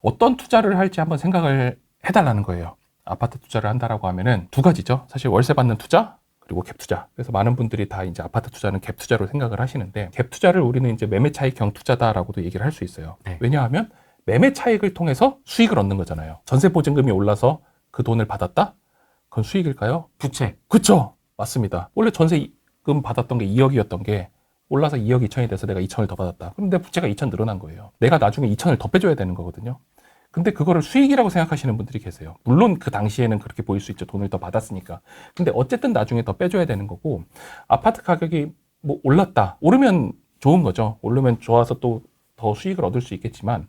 어떤 투자를 할지 한번 생각을 해달라는 거예요. 아파트 투자를 한다라고 하면은 두 가지죠. 사실 월세 받는 투자, 그리고 갭 투자. 그래서 많은 분들이 다 이제 아파트 투자는 갭 투자로 생각을 하시는데, 갭 투자를 우리는 이제 매매 차익형 투자다라고도 얘기를 할 수 있어요. 네. 왜냐하면 매매 차익을 통해서 수익을 얻는 거잖아요. 전세 보증금이 올라서 그 돈을 받았다? 그건 수익일까요? 부채. 그쵸? 맞습니다. 원래 전세금 받았던 게 2억이었던 게 올라서 2억 2천이 돼서 내가 2천을 더 받았다. 그럼 내 부채가 2천 늘어난 거예요. 내가 나중에 2천을 더 빼줘야 되는 거거든요. 근데 그거를 수익이라고 생각하시는 분들이 계세요. 물론 그 당시에는 그렇게 보일 수 있죠. 돈을 더 받았으니까. 근데 어쨌든 나중에 더 빼줘야 되는 거고, 아파트 가격이 뭐 올랐다. 오르면 좋은 거죠. 오르면 좋아서 또 더 수익을 얻을 수 있겠지만,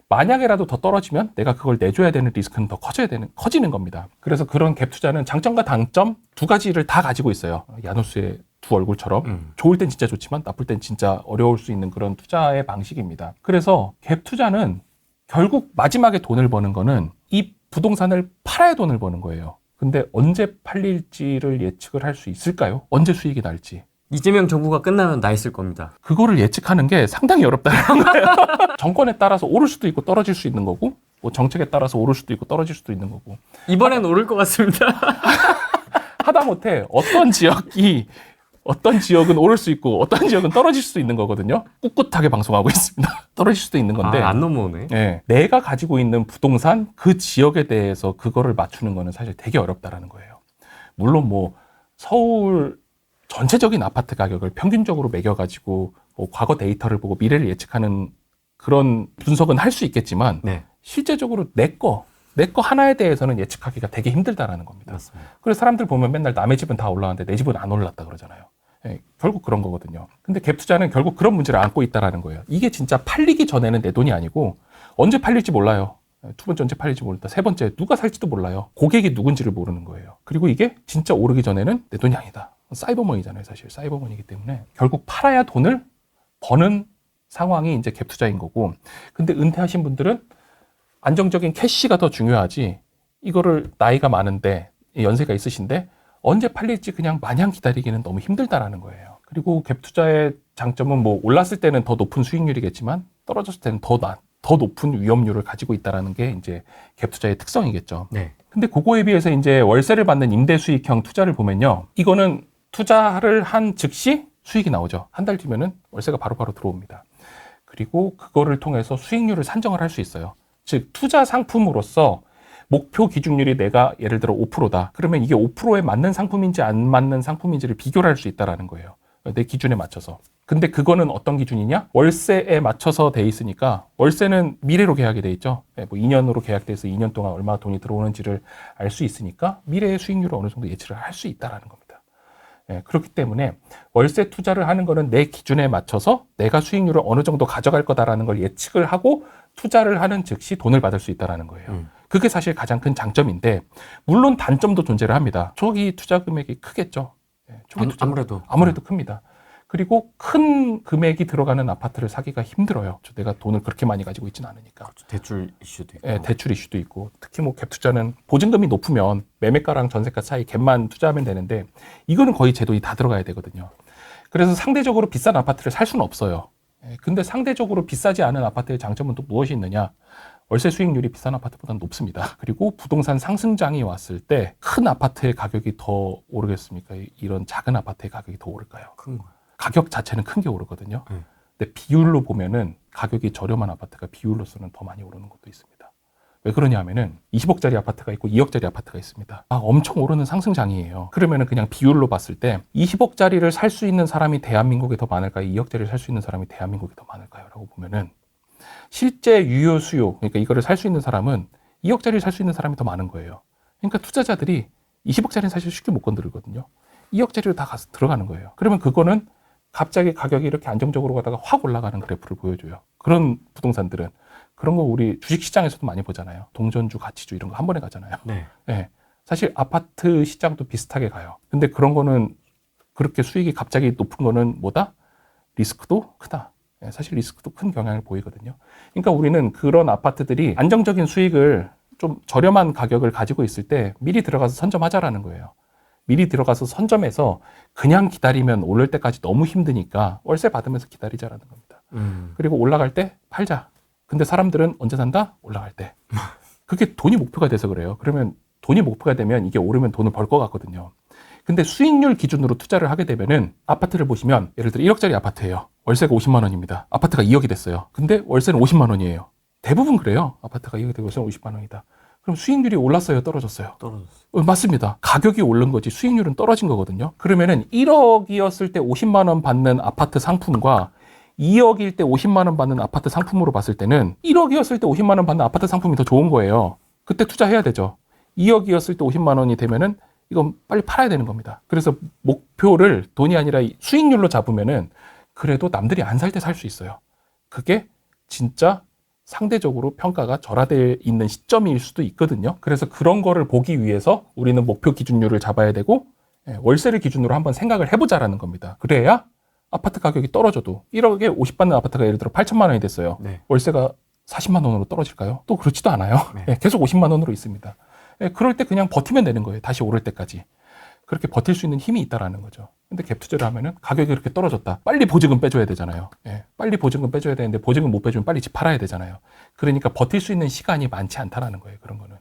만약에라도 더 떨어지면 내가 그걸 내줘야 되는 리스크는 더 커지는 겁니다. 그래서 그런 갭 투자는 장점과 단점 두 가지를 다 가지고 있어요. 야누스의 두 얼굴처럼. 좋을 땐 진짜 좋지만 나쁠 땐 진짜 어려울 수 있는 그런 투자의 방식입니다. 그래서 갭 투자는 결국 마지막에 돈을 버는 거는 이 부동산을 팔아야 돈을 버는 거예요. 근데 언제 팔릴지를 예측을 할 수 있을까요? 언제 수익이 날지. 이재명 정부가 끝나면 나 있을 겁니다. 그거를 예측하는 게 상당히 어렵다는 거예요. 정권에 따라서 오를 수도 있고 떨어질 수 있는 거고, 뭐 정책에 따라서 오를 수도 있고 떨어질 수도 있는 거고. 이번엔 오를 것 같습니다. 하다못해 어떤 지역은 오를 수 있고 어떤 지역은 떨어질 수도 있는 거거든요. 꿋꿋하게 방송하고 있습니다. 떨어질 수도 있는 건데. 안 넘어오네. 네, 내가 가지고 있는 부동산 그 지역에 대해서 그거를 맞추는 거는 사실 되게 어렵다라는 거예요. 물론 뭐 서울 전체적인 아파트 가격을 평균적으로 매겨가지고 뭐 과거 데이터를 보고 미래를 예측하는 그런 분석은 할 수 있겠지만, 네. 실제적으로 내 거 하나에 대해서는 예측하기가 되게 힘들다라는 겁니다. 맞습니다. 그래서 사람들 보면 맨날 남의 집은 다 올라왔는데 내 집은 안 올랐다 그러잖아요. 예, 결국 그런 거거든요. 근데 갭 투자는 결국 그런 문제를 안고 있다라는 거예요. 이게 진짜 팔리기 전에는 내 돈이 아니고 언제 팔릴지 몰라요. 두 번째 언제 팔릴지 모른다. 세 번째 누가 살지도 몰라요. 고객이 누군지를 모르는 거예요. 그리고 이게 진짜 오르기 전에는 내 돈이 아니다. 사이버머니잖아요. 사실 사이버머니이기 때문에 결국 팔아야 돈을 버는 상황이 이제 갭 투자인 거고, 근데 은퇴하신 분들은 안정적인 캐시가 더 중요하지, 이거를 나이가 많은데 연세가 있으신데 언제 팔릴지 그냥 마냥 기다리기는 너무 힘들다라는 거예요. 그리고 갭 투자의 장점은 뭐 올랐을 때는 더 높은 수익률이겠지만 떨어졌을 때는 더 높은 위험률을 가지고 있다라는 게 이제 갭 투자의 특성이겠죠. 네. 근데 그거에 비해서 이제 월세를 받는 임대 수익형 투자를 보면요, 이거는 투자를 한 즉시 수익이 나오죠. 한 달 뒤면은 월세가 바로바로 들어옵니다. 그리고 그거를 통해서 수익률을 산정을 할 수 있어요. 즉 투자 상품으로서 목표 기준율이 내가 예를 들어 5%다. 그러면 이게 5%에 맞는 상품인지 안 맞는 상품인지를 비교를 할 수 있다는 거예요. 내 기준에 맞춰서. 근데 그거는 어떤 기준이냐? 월세에 맞춰서 돼 있으니까, 월세는 미래로 계약이 돼 있죠. 뭐 2년으로 계약돼서 2년 동안 얼마 돈이 들어오는지를 알 수 있으니까 미래의 수익률을 어느 정도 예측을 할 수 있다는 겁니다. 그렇기 때문에 월세 투자를 하는 거는 내 기준에 맞춰서 내가 수익률을 어느 정도 가져갈 거다라는 걸 예측을 하고 투자를 하는 즉시 돈을 받을 수 있다는 거예요. 그게 사실 가장 큰 장점인데, 물론 단점도 존재를 합니다. 초기 투자 금액이 크겠죠. 초기 투자 아무래도 큽니다. 그리고 큰 금액이 들어가는 아파트를 사기가 힘들어요. 내가 돈을 그렇게 많이 가지고 있지는 않으니까. 대출 이슈도 있고. 예, 대출 이슈도 있고, 특히 뭐 갭 투자는 보증금이 높으면 매매가랑 전세가 사이 갭만 투자하면 되는데, 이거는 거의 제 돈이 다 들어가야 되거든요. 그래서 상대적으로 비싼 아파트를 살 수는 없어요. 근데 상대적으로 비싸지 않은 아파트의 장점은 또 무엇이 있느냐? 월세 수익률이 비싼 아파트보다는 높습니다. 그리고 부동산 상승장이 왔을 때 큰 아파트의 가격이 더 오르겠습니까? 이런 작은 아파트의 가격이 더 오를까요? 큰 거. 가격 자체는 큰 게 오르거든요. 근데 비율로 보면은 가격이 저렴한 아파트가 비율로서는 더 많이 오르는 것도 있습니다. 왜 그러냐 하면은 20억짜리 아파트가 있고 2억짜리 아파트가 있습니다. 엄청 오르는 상승장이에요. 그러면은 그냥 비율로 봤을 때 20억짜리를 살 수 있는 사람이 대한민국에 더 많을까요? 2억짜리를 살 수 있는 사람이 대한민국에 더 많을까요? 라고 보면은 실제 유효 수요, 그러니까 이거를 살 수 있는 사람은 2억짜리를 살 수 있는 사람이 더 많은 거예요. 그러니까 투자자들이 20억짜리는 사실 쉽게 못 건드리거든요. 2억짜리로 다 가서 들어가는 거예요. 그러면 그거는 갑자기 가격이 이렇게 안정적으로 가다가 확 올라가는 그래프를 보여줘요. 그런 부동산들은. 그런 거 우리 주식시장에서도 많이 보잖아요. 동전주, 가치주 이런 거 한 번에 가잖아요. 네. 사실 아파트 시장도 비슷하게 가요. 근데 그런 거는 그렇게 수익이 갑자기 높은 거는 뭐다? 리스크도 크다. 사실 리스크도 큰 경향을 보이거든요. 그러니까 우리는 그런 아파트들이 안정적인 수익을 좀 저렴한 가격을 가지고 있을 때 미리 들어가서 선점하자라는 거예요. 미리 들어가서 선점해서 그냥 기다리면 오를 때까지 너무 힘드니까 월세 받으면서 기다리자라는 겁니다. 그리고 올라갈 때 팔자. 근데 사람들은 언제 산다? 올라갈 때. 그게 돈이 목표가 돼서 그래요. 그러면 돈이 목표가 되면 이게 오르면 돈을 벌 것 같거든요. 근데 수익률 기준으로 투자를 하게 되면은 아파트를 보시면 예를 들어 1억짜리 아파트예요. 월세가 50만 원입니다. 아파트가 2억이 됐어요. 근데 월세는 50만 원이에요. 대부분 그래요. 아파트가 2억이 되고 월세는 50만 원이다. 그럼 수익률이 올랐어요? 떨어졌어요? 떨어졌어요. 맞습니다. 가격이 오른 거지 수익률은 떨어진 거거든요. 그러면은 1억이었을 때 50만 원 받는 아파트 상품과 2억일 때 50만 원 받는 아파트 상품으로 봤을 때는 1억이었을 때 50만 원 받는 아파트 상품이 더 좋은 거예요. 그때 투자해야 되죠. 2억이었을 때 50만 원이 되면은 이건 빨리 팔아야 되는 겁니다. 그래서 목표를 돈이 아니라 수익률로 잡으면은 그래도 남들이 안 살 때 살 수 있어요. 그게 진짜 상대적으로 평가가 절하되어 있는 시점일 수도 있거든요. 그래서 그런 거를 보기 위해서 우리는 목표 기준율을 잡아야 되고 월세를 기준으로 한번 생각을 해보자라는 겁니다. 그래야 아파트 가격이 떨어져도 1억에 50 받는 아파트가 예를 들어 8천만 원이 됐어요. 네. 월세가 40만 원으로 떨어질까요? 또 그렇지도 않아요. 네. 계속 50만 원으로 있습니다. 그럴 때 그냥 버티면 되는 거예요. 다시 오를 때까지. 그렇게 버틸 수 있는 힘이 있다라는 거죠. 근데 갭 투자를 하면은 가격이 그렇게 떨어졌다. 빨리 보증금 빼줘야 되잖아요. 빨리 보증금 빼줘야 되는데 보증금 못 빼주면 빨리 집 팔아야 되잖아요. 그러니까 버틸 수 있는 시간이 많지 않다라는 거예요. 그런 거는.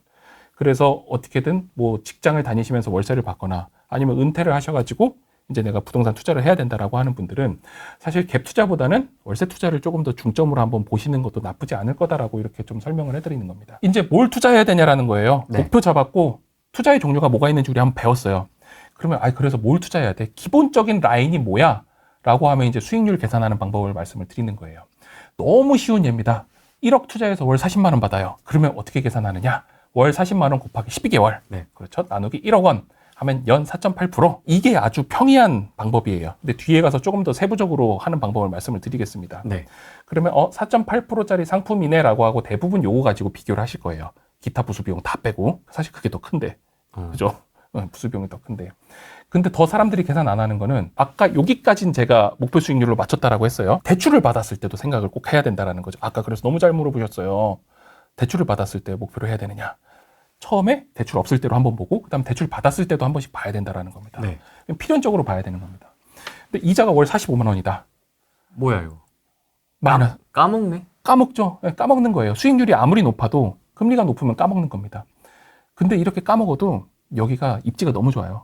그래서 어떻게든 뭐 직장을 다니시면서 월세를 받거나 아니면 은퇴를 하셔가지고 이제 내가 부동산 투자를 해야 된다라고 하는 분들은 사실 갭 투자보다는 월세 투자를 조금 더 중점으로 한번 보시는 것도 나쁘지 않을 거다라고 이렇게 좀 설명을 해드리는 겁니다. 이제 뭘 투자해야 되냐라는 거예요. 네. 목표 잡았고 투자의 종류가 뭐가 있는지 우리 한번 배웠어요. 그러면 그래서 뭘 투자해야 돼? 기본적인 라인이 뭐야? 라고 하면 이제 수익률 계산하는 방법을 말씀을 드리는 거예요. 너무 쉬운 예입니다. 1억 투자해서 월 40만 원 받아요. 그러면 어떻게 계산하느냐? 월 40만 원 곱하기 12개월. 네. 그렇죠? 나누기 1억 원. 하면 연 4.8%. 이게 아주 평이한 방법이에요. 근데 뒤에 가서 조금 더 세부적으로 하는 방법을 말씀을 드리겠습니다. 네. 그러면 4.8%짜리 상품이네라고 하고 대부분 요거 가지고 비교를 하실 거예요. 기타 부수 비용 다 빼고. 사실 그게 더 큰데. 그죠? 부수 비용이 더 큰데. 근데 더 사람들이 계산 안 하는 거는 아까 여기까지는 제가 목표 수익률로 맞췄다라고 했어요. 대출을 받았을 때도 생각을 꼭 해야 된다라는 거죠. 아까 그래서 너무 잘 물어보셨어요. 대출을 받았을 때 목표를 해야 되느냐. 처음에 대출 없을 때로 한번 보고 그다음 대출 받았을 때도 한 번씩 봐야 된다라는 겁니다. 네. 필연적으로 봐야 되는 겁니다. 근데 이자가 월 45만 원이다. 뭐야 이거? 마이너스. 까먹네? 까먹죠. 까먹는 거예요. 수익률이 아무리 높아도 금리가 높으면 까먹는 겁니다. 근데 이렇게 까먹어도 여기가 입지가 너무 좋아요.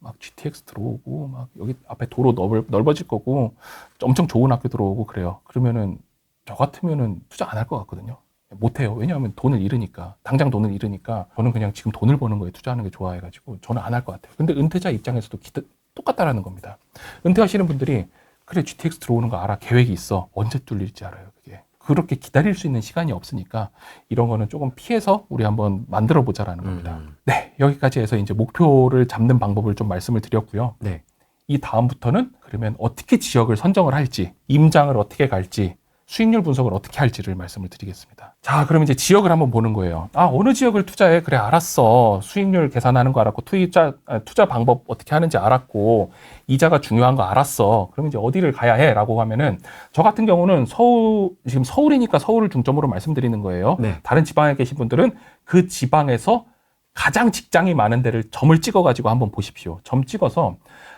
막 GTX 들어오고 막 여기 앞에 도로 넓어질 거고 엄청 좋은 학교 들어오고 그래요. 그러면은 저 같으면은 투자 안 할 것 같거든요. 못해요. 왜냐하면 돈을 잃으니까. 당장 돈을 잃으니까 저는 그냥 지금 돈을 버는 거에 투자하는 게 좋아해가지고 저는 안 할 것 같아요. 근데 은퇴자 입장에서도 똑같다라는 겁니다. 은퇴하시는 분들이 그래 GTX 들어오는 거 알아. 계획이 있어. 언제 뚫릴지 알아요. 그게. 그렇게 기다릴 수 있는 시간이 없으니까 이런 거는 조금 피해서 우리 한번 만들어 보자라는 겁니다. 네, 여기까지 해서 이제 목표를 잡는 방법을 좀 말씀을 드렸고요. 네. 이 다음부터는 그러면 어떻게 지역을 선정을 할지, 임장을 어떻게 갈지, 수익률 분석을 어떻게 할지를 말씀을 드리겠습니다. 자, 그럼 이제 지역을 한번 보는 거예요. 어느 지역을 투자해? 그래, 알았어. 수익률 계산하는 거 알았고, 투자 방법 어떻게 하는지 알았고, 이자가 중요한 거 알았어. 그럼 이제 어디를 가야 해? 라고 하면은, 저 같은 경우는 지금 서울이니까 서울을 중점으로 말씀드리는 거예요. 네. 다른 지방에 계신 분들은 그 지방에서 가장 직장이 많은 데를 점을 찍어가지고 한번 보십시오. 점 찍어서,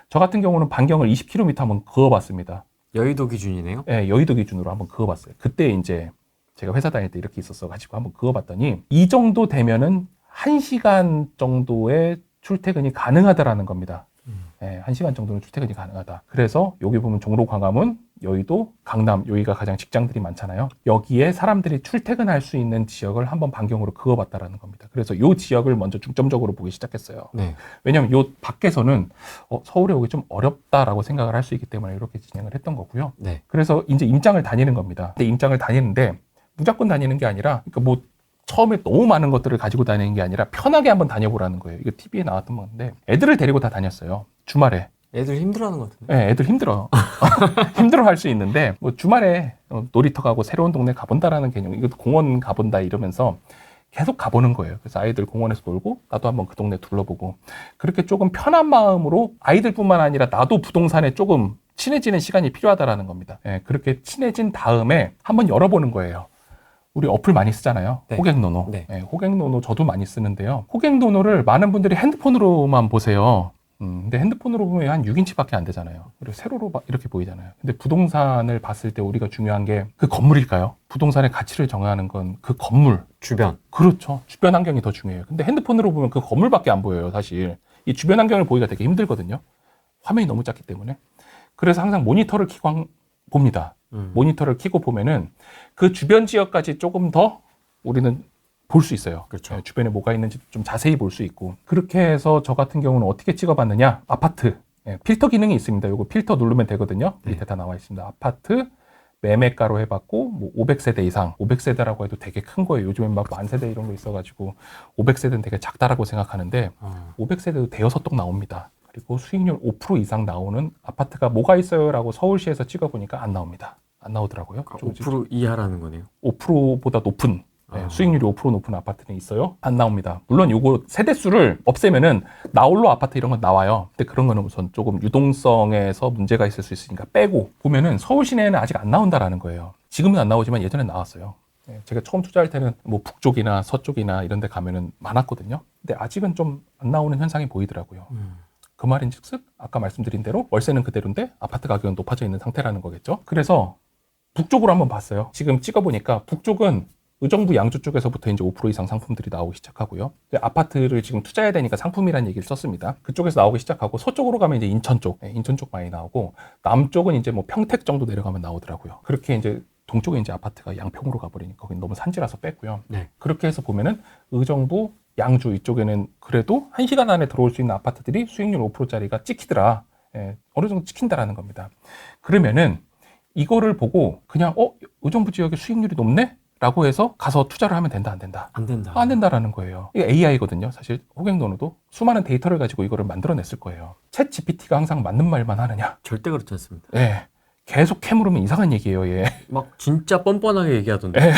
저 같은 경우는 반경을 20km 한번 그어봤습니다. 여의도 기준이네요? 네, 여의도 기준으로 한번 그어봤어요. 그때 이제 제가 회사 다닐 때 이렇게 있었어가지고 한번 그어봤더니 이 정도 되면은 1시간 정도의 출퇴근이 가능하다라는 겁니다. 1시간 정도는 출퇴근이 가능하다. 그래서 여기 보면 종로, 광화문, 여의도, 강남 여기가 가장 직장들이 많잖아요. 여기에 사람들이 출퇴근할 수 있는 지역을 한번 반경으로 그어봤다라는 겁니다. 그래서 이 지역을 먼저 중점적으로 보기 시작했어요. 네. 왜냐하면 이 밖에서는 서울에 오기 좀 어렵다라고 생각을 할 수 있기 때문에 이렇게 진행을 했던 거고요. 네. 그래서 이제 임장을 다니는 겁니다. 근데 임장을 다니는데 무조건 다니는 게 아니라 그러니까 뭐 처음에 너무 많은 것들을 가지고 다니는 게 아니라 편하게 한번 다녀보라는 거예요. 이거 TV에 나왔던 건데 애들을 데리고 다 다녔어요. 주말에. 애들 힘들어하는 것 같은데? 네, 애들 힘들어. 힘들어할 수 있는데 뭐 주말에 놀이터 가고 새로운 동네 가본다라는 개념, 이거 공원 가본다 이러면서 계속 가보는 거예요. 그래서 아이들 공원에서 놀고 나도 한번 그 동네 둘러보고 그렇게 조금 편한 마음으로 아이들뿐만 아니라 나도 부동산에 조금 친해지는 시간이 필요하다라는 겁니다. 그렇게 친해진 다음에 한번 열어보는 거예요. 우리 어플 많이 쓰잖아요. 네. 호갱노노. 네. 호갱노노 저도 많이 쓰는데요. 호갱노노를 많은 분들이 핸드폰으로만 보세요. 근데 핸드폰으로 보면 한 6인치밖에 안 되잖아요. 그리고 세로로 이렇게 보이잖아요. 근데 부동산을 봤을 때 우리가 중요한 게 그 건물일까요? 부동산의 가치를 정하는 건 그 건물. 주변. 그렇죠. 주변 환경이 더 중요해요. 근데 핸드폰으로 보면 그 건물밖에 안 보여요, 사실. 이 주변 환경을 보기가 되게 힘들거든요. 화면이 너무 작기 때문에. 그래서 항상 모니터를 켜고 봅니다. 모니터를 켜고 보면은 그 주변 지역까지 조금 더 우리는 볼 수 있어요. 그렇죠. 예, 주변에 뭐가 있는지 좀 자세히 볼 수 있고. 그렇게 해서 저 같은 경우는 어떻게 찍어봤느냐? 아파트. 예, 필터 기능이 있습니다. 요거 필터 누르면 되거든요. 네. 밑에 다 나와 있습니다. 아파트, 매매가로 해봤고, 뭐 500세대 이상. 500세대라고 해도 되게 큰 거예요. 요즘엔 막 만세대 이런 거 있어가지고 500세대는 되게 작다라고 생각하는데 500세대도 대여섯 동 나옵니다. 그리고 수익률 5% 이상 나오는 아파트가 뭐가 있어요? 라고 서울시에서 찍어보니까 안 나옵니다. 안 나오더라고요. 5% 이하라는 거네요. 5%보다 높은 수익률이 5% 높은 아파트는 있어요? 안 나옵니다. 물론 요거 세대수를 없애면은 나홀로 아파트 이런 건 나와요. 근데 그런 거는 우선 조금 유동성에서 문제가 있을 수 있으니까 빼고 보면은 서울 시내에는 아직 안 나온다라는 거예요. 지금은 안 나오지만 예전에 나왔어요. 예, 제가 처음 투자할 때는 뭐 북쪽이나 서쪽이나 이런 데 가면은 많았거든요. 근데 아직은 좀 안 나오는 현상이 보이더라고요. 그 말인즉슨 아까 말씀드린 대로 월세는 그대로인데 아파트 가격은 높아져 있는 상태라는 거겠죠. 그래서 북쪽으로 한번 봤어요. 지금 찍어보니까 북쪽은 의정부 양주 쪽에서부터 이제 5% 이상 상품들이 나오기 시작하고요. 아파트를 지금 투자해야 되니까 상품이라는 얘기를 썼습니다. 그쪽에서 나오기 시작하고 서쪽으로 가면 이제 인천 쪽, 인천 쪽 많이 나오고 남쪽은 이제 뭐 평택 정도 내려가면 나오더라고요. 그렇게 이제 동쪽에 이제 아파트가 양평으로 가버리니까 거긴 너무 산지라서 뺐고요. 네. 그렇게 해서 보면은 의정부, 양주 이쪽에는 그래도 1시간 안에 들어올 수 있는 아파트들이 수익률 5%짜리가 찍히더라. 예, 어느 정도 찍힌다라는 겁니다. 그러면은 이거를 보고 그냥 의정부 지역의 수익률이 높네? 라고 해서 가서 투자를 하면 된다, 안 된다? 안 된다. 안 된다라는 거예요. 이게 AI거든요. 사실 호갱노노도 수많은 데이터를 가지고 이거를 만들어냈을 거예요. 챗 GPT가 항상 맞는 말만 하느냐? 절대 그렇지 않습니다. 예. 계속 캐물으면 이상한 얘기예요, 얘. 막 진짜 뻔뻔하게 얘기하던데. 예.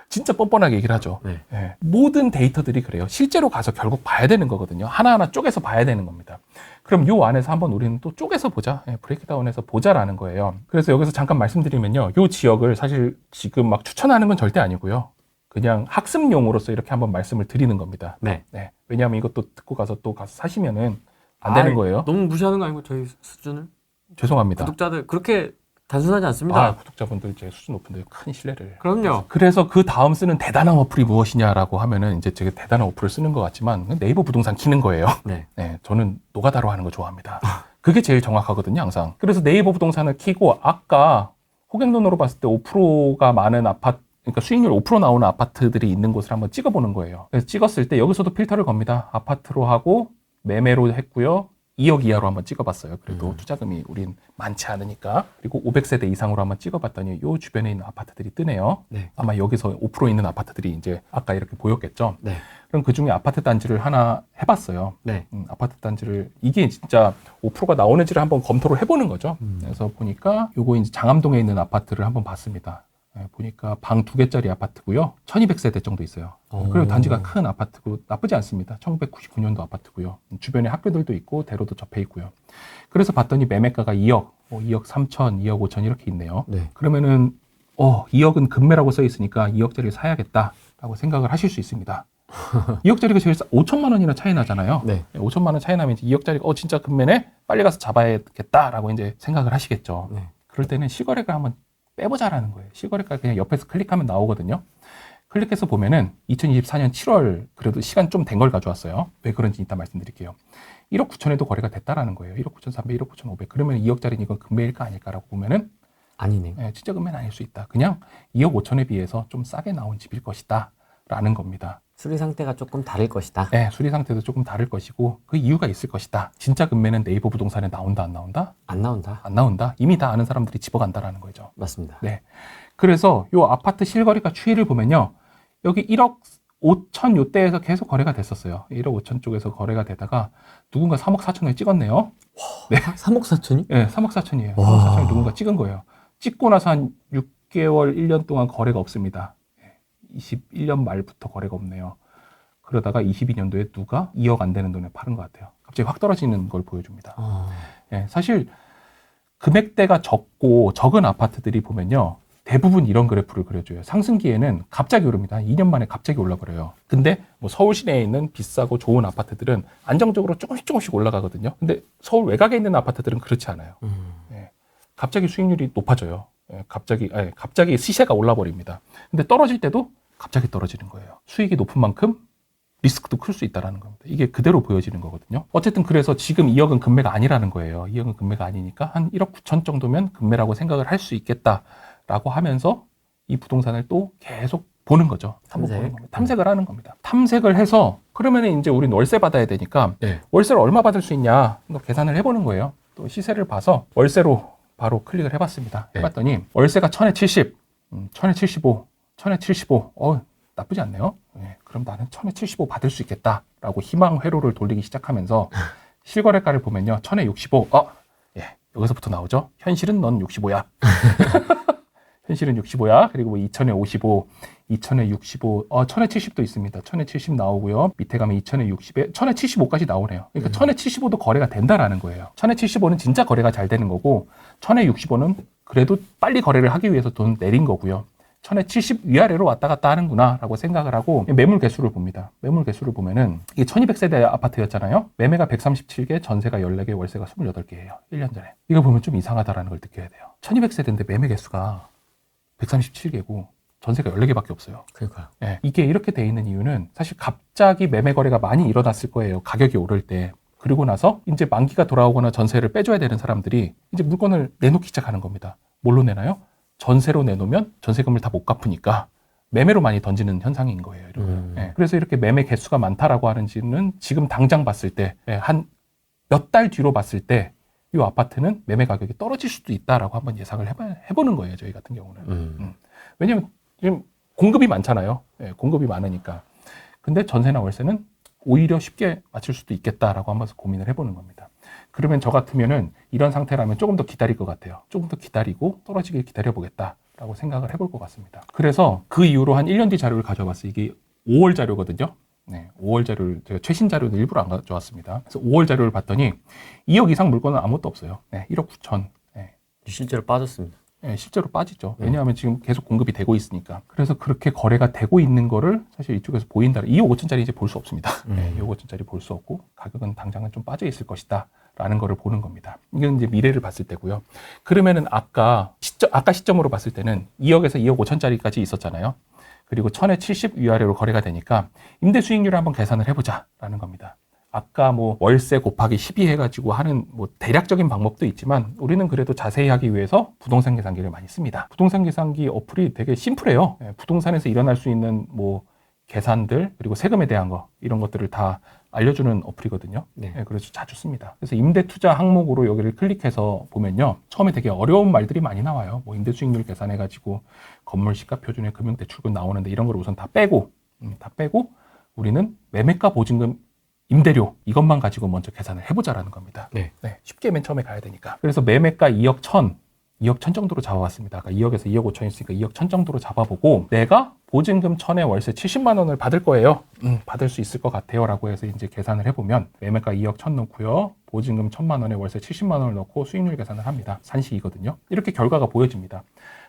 진짜 뻔뻔하게 얘기를 하죠. 네. 예. 모든 데이터들이 그래요. 실제로 가서 결국 봐야 되는 거거든요. 하나하나 쪼개서 봐야 되는 겁니다. 그럼 요 안에서 한번 우리는 또 쪼개서 보자. 예, 브레이크다운해서 보자라는 거예요. 그래서 여기서 잠깐 말씀드리면요. 요 지역을 사실 지금 막 추천하는 건 절대 아니고요. 그냥 학습용으로서 이렇게 한번 말씀을 드리는 겁니다. 네. 네. 왜냐하면 이것도 듣고 가서 또 가서 사시면은 안 되는 거예요. 너무 무시하는 거 아니고 저희 수준을? 죄송합니다. 구독자들 그렇게 단순하지 않습니다. 구독자분들 제 수준 높은데 큰 신뢰를. 그럼요. 그래서 그 다음 쓰는 대단한 어플이 무엇이냐라고 하면은 이제 제가 대단한 어플을 쓰는 것 같지만 네이버 부동산 키는 거예요. 네. 네, 저는 노가다로 하는 거 좋아합니다. 그게 제일 정확하거든요, 항상. 그래서 네이버 부동산을 키고 아까 호갱돈으로 봤을 때 5%가 많은 아파트, 그러니까 수익률 5% 나오는 아파트들이 있는 곳을 한번 찍어보는 거예요. 그래서 찍었을 때 여기서도 필터를 겁니다. 아파트로 하고 매매로 했고요. 2억 이하로 한번 찍어봤어요. 그래도 투자금이 우린 많지 않으니까. 그리고 500세대 이상으로 한번 찍어봤더니 요 주변에 있는 아파트들이 뜨네요. 네. 아마 여기서 5% 있는 아파트들이 이제 아까 이렇게 보였겠죠. 네. 그럼 그 중에 아파트 단지를 하나 해봤어요. 네. 아파트 단지를 이게 진짜 5%가 나오는지를 한번 검토를 해보는 거죠. 그래서 보니까 요거 이제 장암동에 있는 아파트를 한번 봤습니다. 보니까 방 2개짜리 아파트고요. 1200세대 정도 있어요. 그리고 단지가 큰 아파트고 나쁘지 않습니다. 1999년도 아파트고요. 주변에 학교들도 있고 대로도 접해 있고요. 그래서 봤더니 매매가가 2억, 2억 3천, 2억 5천 이렇게 있네요. 네. 그러면은 2억은 금매라고 써 있으니까 2억짜리를 사야겠다라고 생각을 하실 수 있습니다. 2억짜리가 제일 5천만 원이나 차이 나잖아요. 네. 5천만 원 차이 나면 이제 2억짜리가 진짜 금매네? 빨리 가서 잡아야겠다라고 이제 생각을 하시겠죠. 네. 그럴 때는 실거래가 한번 빼보자라는 거예요. 실거래가 그냥 옆에서 클릭하면 나오거든요. 클릭해서 보면은 2024년 7월 그래도 시간 좀 된 걸 가져왔어요. 왜 그런지 이따 말씀드릴게요. 1억 9천에도 거래가 됐다라는 거예요. 1억 9,300, 1억 9,500. 그러면 2억짜리는 이건 금매일까 아닐까라고 보면은 아니네요. 진짜 금매는 아닐 수 있다. 그냥 2억 5천에 비해서 좀 싸게 나온 집일 것이다. 라는 겁니다. 수리 상태가 조금 다를 것이다. 네, 수리 상태도 조금 다를 것이고 그 이유가 있을 것이다. 진짜 금매는 네이버 부동산에 나온다, 안 나온다? 안 나온다. 안 나온다. 이미 다 아는 사람들이 집어간다라는 거죠. 맞습니다. 네. 그래서 요 아파트 실거래가 추이를 보면요. 여기 1억 5천 요대에서 계속 거래가 됐었어요. 1억 5천 쪽에서 거래가 되다가 누군가 3억 4천을 찍었네요. 네. 3억 4천이? 네, 3억 4천이에요. 3억 와. 4천을 누군가 찍은 거예요. 찍고 나서 한 6개월, 1년 동안 거래가 없습니다. 21년 말부터 거래가 없네요. 그러다가 22년도에 누가 2억 안 되는 돈에 파는 것 같아요. 갑자기 확 떨어지는 걸 보여줍니다. 예, 사실 금액대가 적고 적은 아파트들이 보면요. 대부분 이런 그래프를 그려줘요. 상승기에는 갑자기 오릅니다. 2년 만에 갑자기 올라버려요. 근데 뭐 서울 시내에 있는 비싸고 좋은 아파트들은 안정적으로 조금씩 올라가거든요. 근데 서울 외곽에 있는 아파트들은 그렇지 않아요. 예, 갑자기 수익률이 높아져요. 예, 갑자기 시세가 올라버립니다. 근데 떨어질 때도 갑자기 떨어지는 거예요. 수익이 높은 만큼 리스크도 클 수 있다는 겁니다. 이게 그대로 보여지는 거거든요. 어쨌든 그래서 지금 2억은 금매가 아니라는 거예요. 2억은 금매가 아니니까 한 1억 9천 정도면 금매라고 생각을 할 수 있겠다라고 하면서 이 부동산을 또 계속 보는 거죠. 탐색을 하는 겁니다. 탐색을 해서 그러면 이제 우린 월세 받아야 되니까 네. 월세를 얼마 받을 수 있냐 계산을 해보는 거예요. 또 시세를 봐서 월세로 바로 클릭을 해봤습니다. 네. 해봤더니 월세가 1000에 70, 1000에 75, 1000에 75. 나쁘지 않네요. 네, 그럼 나는 1000에 75 받을 수 있겠다라고 희망 회로를 돌리기 시작하면서 실거래가를 보면요. 1000에 65. 예, 여기서부터 나오죠. 현실은 넌 65야. 현실은 65야. 그리고 뭐 2000에 55, 2000에 65, 1000에 70도 있습니다. 1000에 70 나오고요. 밑에 가면 2000에 60에 1000에 75까지 나오네요. 그러니까 1000에 75도 거래가 된다라는 거예요. 1000에 75는 진짜 거래가 잘 되는 거고 1000에 65는 그래도 빨리 거래를 하기 위해서 돈 내린 거고요. 1000에 70 위아래로 왔다 갔다 하는구나 라고 생각을 하고 매물 개수를 봅니다. 매물 개수를 보면은 이게 1200세대 아파트였잖아요. 매매가 137개, 전세가 14개, 월세가 28개예요. 1년 전에. 이거 보면 좀 이상하다라는 걸 느껴야 돼요. 1200세대인데 매매 개수가 137개고 전세가 14개밖에 없어요. 그러니까요. 예, 이게 이렇게 돼 있는 이유는 사실 갑자기 매매 거래가 많이 일어났을 거예요. 가격이 오를 때. 그리고 나서 이제 만기가 돌아오거나 전세를 빼줘야 되는 사람들이 이제 물건을 내놓기 시작하는 겁니다. 뭘로 내나요? 전세로 내놓으면 전세금을 다 못 갚으니까 매매로 많이 던지는 현상인 거예요. 예, 그래서 이렇게 매매 개수가 많다라고 하는지는 지금 당장 봤을 때 한 몇 달 뒤로 봤을 때 이 아파트는 매매 가격이 떨어질 수도 있다라고 한번 예상을 해보는 거예요. 저희 같은 경우는. 왜냐하면 지금 공급이 많잖아요. 예, 공급이 많으니까. 근데 전세나 월세는 오히려 쉽게 맞출 수도 있겠다라고 한번 고민을 해보는 겁니다. 그러면 저 같으면은 이런 상태라면 조금 더 기다릴 것 같아요. 조금 더 기다리고 떨어지길 기다려보겠다라고 생각을 해볼 것 같습니다. 그래서 그 이후로 한 1년 뒤 자료를 가져와봤어요. 이게 5월 자료거든요. 네, 5월 자료를 제가 최신 자료는 일부러 안 가져왔습니다. 그래서 5월 자료를 봤더니 2억 이상 물건은 아무것도 없어요. 네, 1억 9천. 네. 실제로 빠졌습니다. 네, 실제로 빠지죠. 왜냐하면 지금 계속 공급이 되고 있으니까. 그래서 그렇게 거래가 되고 있는 거를 사실 이쪽에서 보인다. 2억 5천짜리 이제 볼 수 없습니다. 네, 2억 5천짜리 볼 수 없고 가격은 당장은 좀 빠져 있을 것이다. 라는 거를 보는 겁니다. 이건 이제 미래를 봤을 때고요. 그러면은 아까 시점으로 봤을 때는 2억에서 2억 5천짜리까지 있었잖아요. 그리고 1000에 70 위아래로 거래가 되니까 임대 수익률을 한번 계산을 해보자라는 겁니다. 아까 뭐 월세 곱하기 12 해가지고 하는 뭐 대략적인 방법도 있지만 우리는 그래도 자세히 하기 위해서 부동산 계산기를 많이 씁니다. 부동산 계산기 어플이 되게 심플해요. 부동산에서 일어날 수 있는 뭐 계산들 그리고 세금에 대한 거 이런 것들을 다 알려주는 어플이거든요. 네. 그래서 자주 씁니다. 그래서 임대 투자 항목으로 여기를 클릭해서 보면요. 처음에 되게 어려운 말들이 많이 나와요. 뭐 임대 수익률 계산해가지고 건물 시가 표준의 금융대출금 나오는데 이런 걸 우선 다 빼고 우리는 매매가 보증금 임대료 이것만 가지고 먼저 계산을 해보자라는 겁니다. 네. 쉽게 맨 처음에 가야 되니까. 그래서 매매가 2억 1천 정도로 잡아봤습니다. 아까 2억에서 2억 5천 있으니까 2억 1천 정도로 잡아보고 내가 보증금 1000에 월세 70만 원을 받을 거예요. 받을 수 있을 것 같아요. 라고 해서 이제 계산을 해보면 매매가 2억 1천 넣고요. 보증금 1000만 원에 월세 70만 원을 넣고 수익률 계산을 합니다. 산식이거든요. 이렇게 결과가 보여집니다.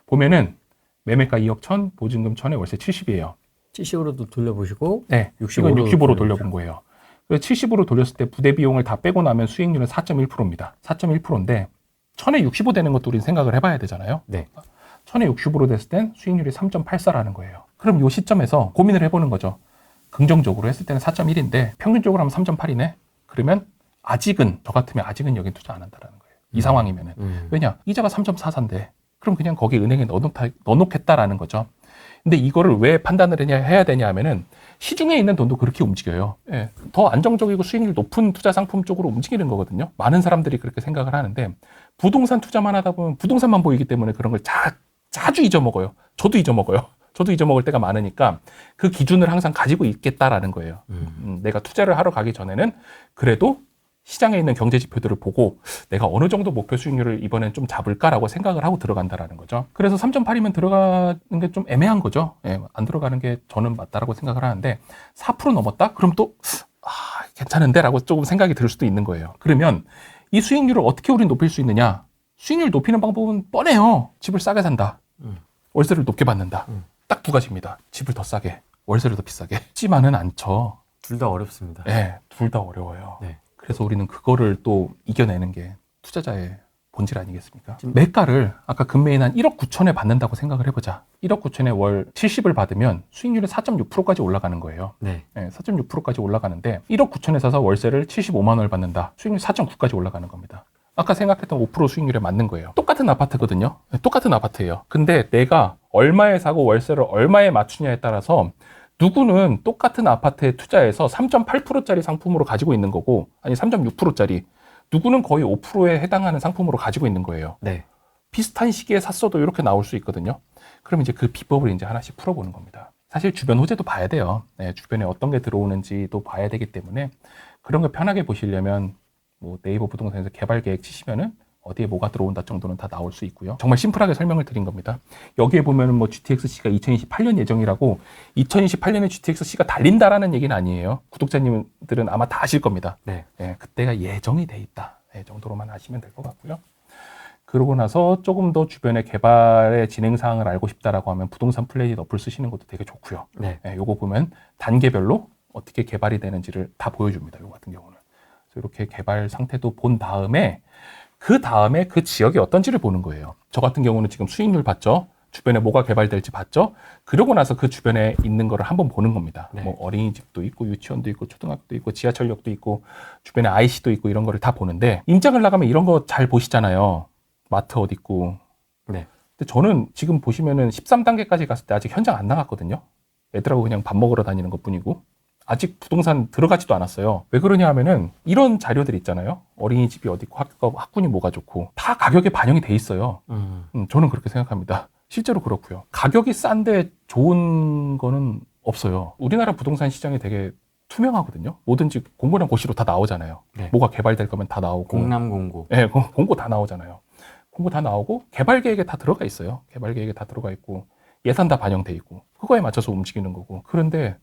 보면은 매매가 2억 1천, 보증금 1000에 월세 70이에요. 70으로도 돌려보시고 네, 이건 60으로 돌려본 거예요. 그래서 70으로 돌렸을 때 부대 비용을 다 빼고 나면 수익률은 4.1%입니다. 4.1%인데 1000에 65 되는 것도 우리는 생각을 해봐야 되잖아요. 네. 1000에 60으로 됐을 땐 수익률이 3.84라는 거예요. 그럼 이 시점에서 고민을 해보는 거죠. 긍정적으로 했을 때는 4.1인데 평균적으로 하면 3.8이네. 그러면 아직은 저 같으면 아직은 여기 투자 안 한다라는 거예요. 이 상황이면은. 왜냐? 이자가 3.44인데 그럼 그냥 거기 은행에 넣어놓겠다라는 거죠. 근데 이거를 왜 판단을 해야 되냐 하면은 시중에 있는 돈도 그렇게 움직여요. 예, 더 안정적이고 수익률 높은 투자 상품 쪽으로 움직이는 거거든요. 많은 사람들이 그렇게 생각을 하는데 부동산 투자만 하다 보면 부동산만 보이기 때문에 그런 걸 자주 잊어먹어요. 저도 잊어먹어요. 저도 잊어먹을 때가 많으니까 그 기준을 항상 가지고 있겠다라는 거예요. 내가 투자를 하러 가기 전에는 그래도 시장에 있는 경제 지표들을 보고 내가 어느 정도 목표 수익률을 이번엔 좀 잡을까라고 생각을 하고 들어간다라는 거죠. 그래서 3.8이면 들어가는 게 좀 애매한 거죠. 예, 안 들어가는 게 저는 맞다라고 생각을 하는데 4% 넘었다? 그럼 또 괜찮은데? 라고 조금 생각이 들 수도 있는 거예요. 그러면 이 수익률을 어떻게 우리는 높일 수 있느냐? 수익률 높이는 방법은 뻔해요. 집을 싸게 산다. 월세를 높게 받는다. 딱 두 가지입니다. 집을 더 싸게, 월세를 더 비싸게. 쉽지만은 않죠. 둘 다 어렵습니다. 네, 둘 다 어려워요. 네. 그래서 우리는 그거를 또 이겨내는 게 투자자의 본질 아니겠습니까? 매가를 아까 금매인 한 1억 9천에 받는다고 생각을 해보자. 1억 9천에 월 70을 받으면 수익률이 4.6%까지 올라가는 거예요. 네. 4.6%까지 올라가는데 1억 9천에 사서 월세를 75만 원을 받는다. 수익률 4.9까지 올라가는 겁니다. 아까 생각했던 5% 수익률에 맞는 거예요. 똑같은 아파트거든요. 똑같은 아파트예요. 근데 내가 얼마에 사고 월세를 얼마에 맞추냐에 따라서 누구는 똑같은 아파트에 투자해서 3.8%짜리 상품으로 가지고 있는 거고, 아니 3.6%짜리, 누구는 거의 5%에 해당하는 상품으로 가지고 있는 거예요. 네. 비슷한 시기에 샀어도 이렇게 나올 수 있거든요. 그럼 이제 그 비법을 이제 하나씩 풀어보는 겁니다. 사실 주변 호재도 봐야 돼요. 네, 주변에 어떤 게 들어오는지도 봐야 되기 때문에 그런 거 편하게 보시려면 뭐 네이버 부동산에서 개발 계획 치시면은 어디에 뭐가 들어온다 정도는 다 나올 수 있고요. 정말 심플하게 설명을 드린 겁니다. 여기에 보면은 뭐 GTX-C가 2028년 예정이라고 2028년에 GTX-C가 달린다라는 얘기는 아니에요. 구독자님들은 아마 다 아실 겁니다. 네. 네, 그때가 예정이 돼 있다. 네, 정도로만 아시면 될 것 같고요. 그러고 나서 조금 더 주변의 개발의 진행 사항을 알고 싶다라고 하면 부동산 플래닛 어플 쓰시는 것도 되게 좋고요. 네. 네, 요거 보면 단계별로 어떻게 개발이 되는지를 다 보여줍니다. 요 같은 경우는. 그래서 이렇게 개발 상태도 본 다음에 그 지역이 어떤지를 보는 거예요. 저 같은 경우는 지금 수익률 봤죠? 주변에 뭐가 개발될지 봤죠? 그러고 나서 그 주변에 있는 거를 한번 보는 겁니다. 네. 뭐 어린이집도 있고 유치원도 있고 초등학교도 있고 지하철역도 있고 주변에 IC도 있고 이런 거를 다 보는데 임장을 나가면 이런 거 잘 보시잖아요. 마트 어디 있고. 네. 근데 저는 지금 보시면은 13단계까지 갔을 때 아직 현장 안 나갔거든요. 애들하고 그냥 밥 먹으러 다니는 것 뿐이고. 아직 부동산 들어가지도 않았어요. 왜 그러냐 하면은 이런 자료들 있잖아요. 어린이집이 어디 있고 학군이 뭐가 좋고 다 가격에 반영이 돼 있어요. 저는 그렇게 생각합니다. 실제로 그렇고요. 가격이 싼데 좋은 거는 없어요. 우리나라 부동산 시장이 되게 투명하거든요. 뭐든지 공고랑 고시로 다 나오잖아요. 네. 뭐가 개발될 거면 다 나오고. 공남공고. 네, 공고 다 나오잖아요. 공고 다 나오고 개발 계획에 다 들어가 있어요. 개발 계획에 다 들어가 있고 예산 다 반영돼 있고 그거에 맞춰서 움직이는 거고. 그런데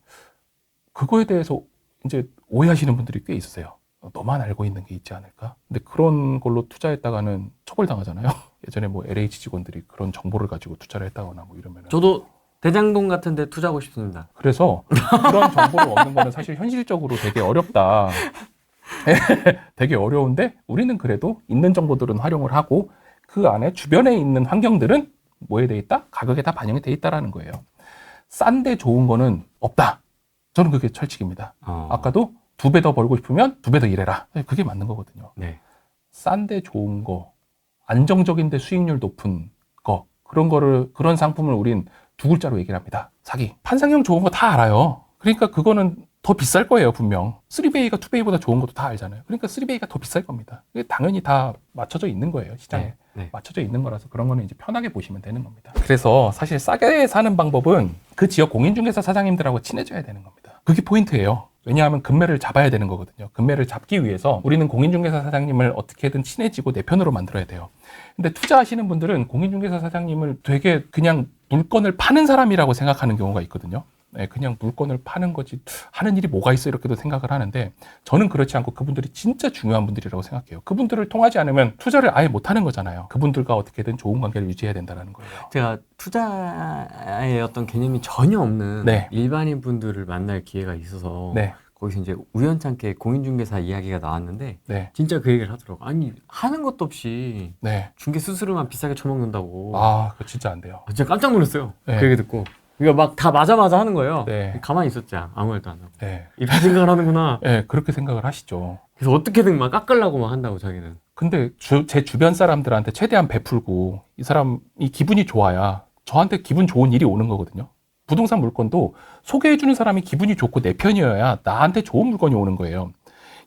그거에 대해서 이제 오해하시는 분들이 꽤 있으세요. 너만 알고 있는 게 있지 않을까? 근데 그런 걸로 투자했다가는 처벌당하잖아요. 예전에 뭐 LH 직원들이 그런 정보를 가지고 투자를 했다거나 뭐 이러면은. 저도 대장동 같은 데 투자하고 싶습니다. 그래서 그런 정보를 얻는 거는 사실 현실적으로 되게 어렵다. 되게 어려운데 우리는 그래도 있는 정보들은 활용을 하고 그 안에 주변에 있는 환경들은 뭐에 돼 있다? 가격에 다 반영이 돼 있다라는 거예요. 싼데 좋은 거는 없다. 저는 그게 철칙입니다. 아까도 2배 더 벌고 싶으면 2배 더 일해라. 그게 맞는 거거든요. 네. 싼데 좋은 거, 안정적인데 수익률 높은 거, 그런 상품을 우린 두 글자로 얘기를 합니다. 사기. 판상형 좋은 거 다 알아요. 그러니까 그거는 더 비쌀 거예요, 분명. 3베이가 2베이보다 좋은 것도 다 알잖아요. 그러니까 3베이가 더 비쌀 겁니다. 이게 당연히 다 맞춰져 있는 거예요, 시장에. 네. 네. 맞춰져 있는 거라서 그런 거는 이제 편하게 보시면 되는 겁니다. 그래서 사실 싸게 사는 방법은 그 지역 공인중개사 사장님들하고 친해져야 되는 겁니다. 그게 포인트예요. 왜냐하면 금매를 잡아야 되는 거거든요. 금매를 잡기 위해서 우리는 공인중개사 사장님을 어떻게든 친해지고 내 편으로 만들어야 돼요. 근데 투자하시는 분들은 공인중개사 사장님을 되게 그냥 물건을 파는 사람이라고 생각하는 경우가 있거든요. 네, 그냥 물건을 파는 거지 하는 일이 뭐가 있어 이렇게도 생각을 하는데 저는 그렇지 않고 그분들이 진짜 중요한 분들이라고 생각해요. 그분들을 통하지 않으면 투자를 아예 못하는 거잖아요. 그분들과 어떻게든 좋은 관계를 유지해야 된다는 거예요. 제가 투자의 어떤 개념이 전혀 없는 네. 일반인 분들을 만날 기회가 있어서 네. 거기서 이제 우연찮게 공인중개사 이야기가 나왔는데 네. 진짜 그 얘기를 하더라고. 아니 하는 것도 없이 네. 중개 수수료만 비싸게 쳐먹는다고. 아, 그거 진짜 안 돼요. 진짜 깜짝 놀랐어요. 네. 그 얘기 듣고. 그러니까 막 다 맞아 하는 거예요. 네. 가만히 있었지 아무 말도 안 하고. 네. 이런 생각을 하는구나. 네, 그렇게 생각을 하시죠. 그래서 어떻게든 막 깎으려고 막 한다고 자기는. 근데 제 주변 사람들한테 최대한 베풀고 이 사람이 기분이 좋아야 저한테 기분 좋은 일이 오는 거거든요. 부동산 물건도 소개해주는 사람이 기분이 좋고 내 편이어야 나한테 좋은 물건이 오는 거예요.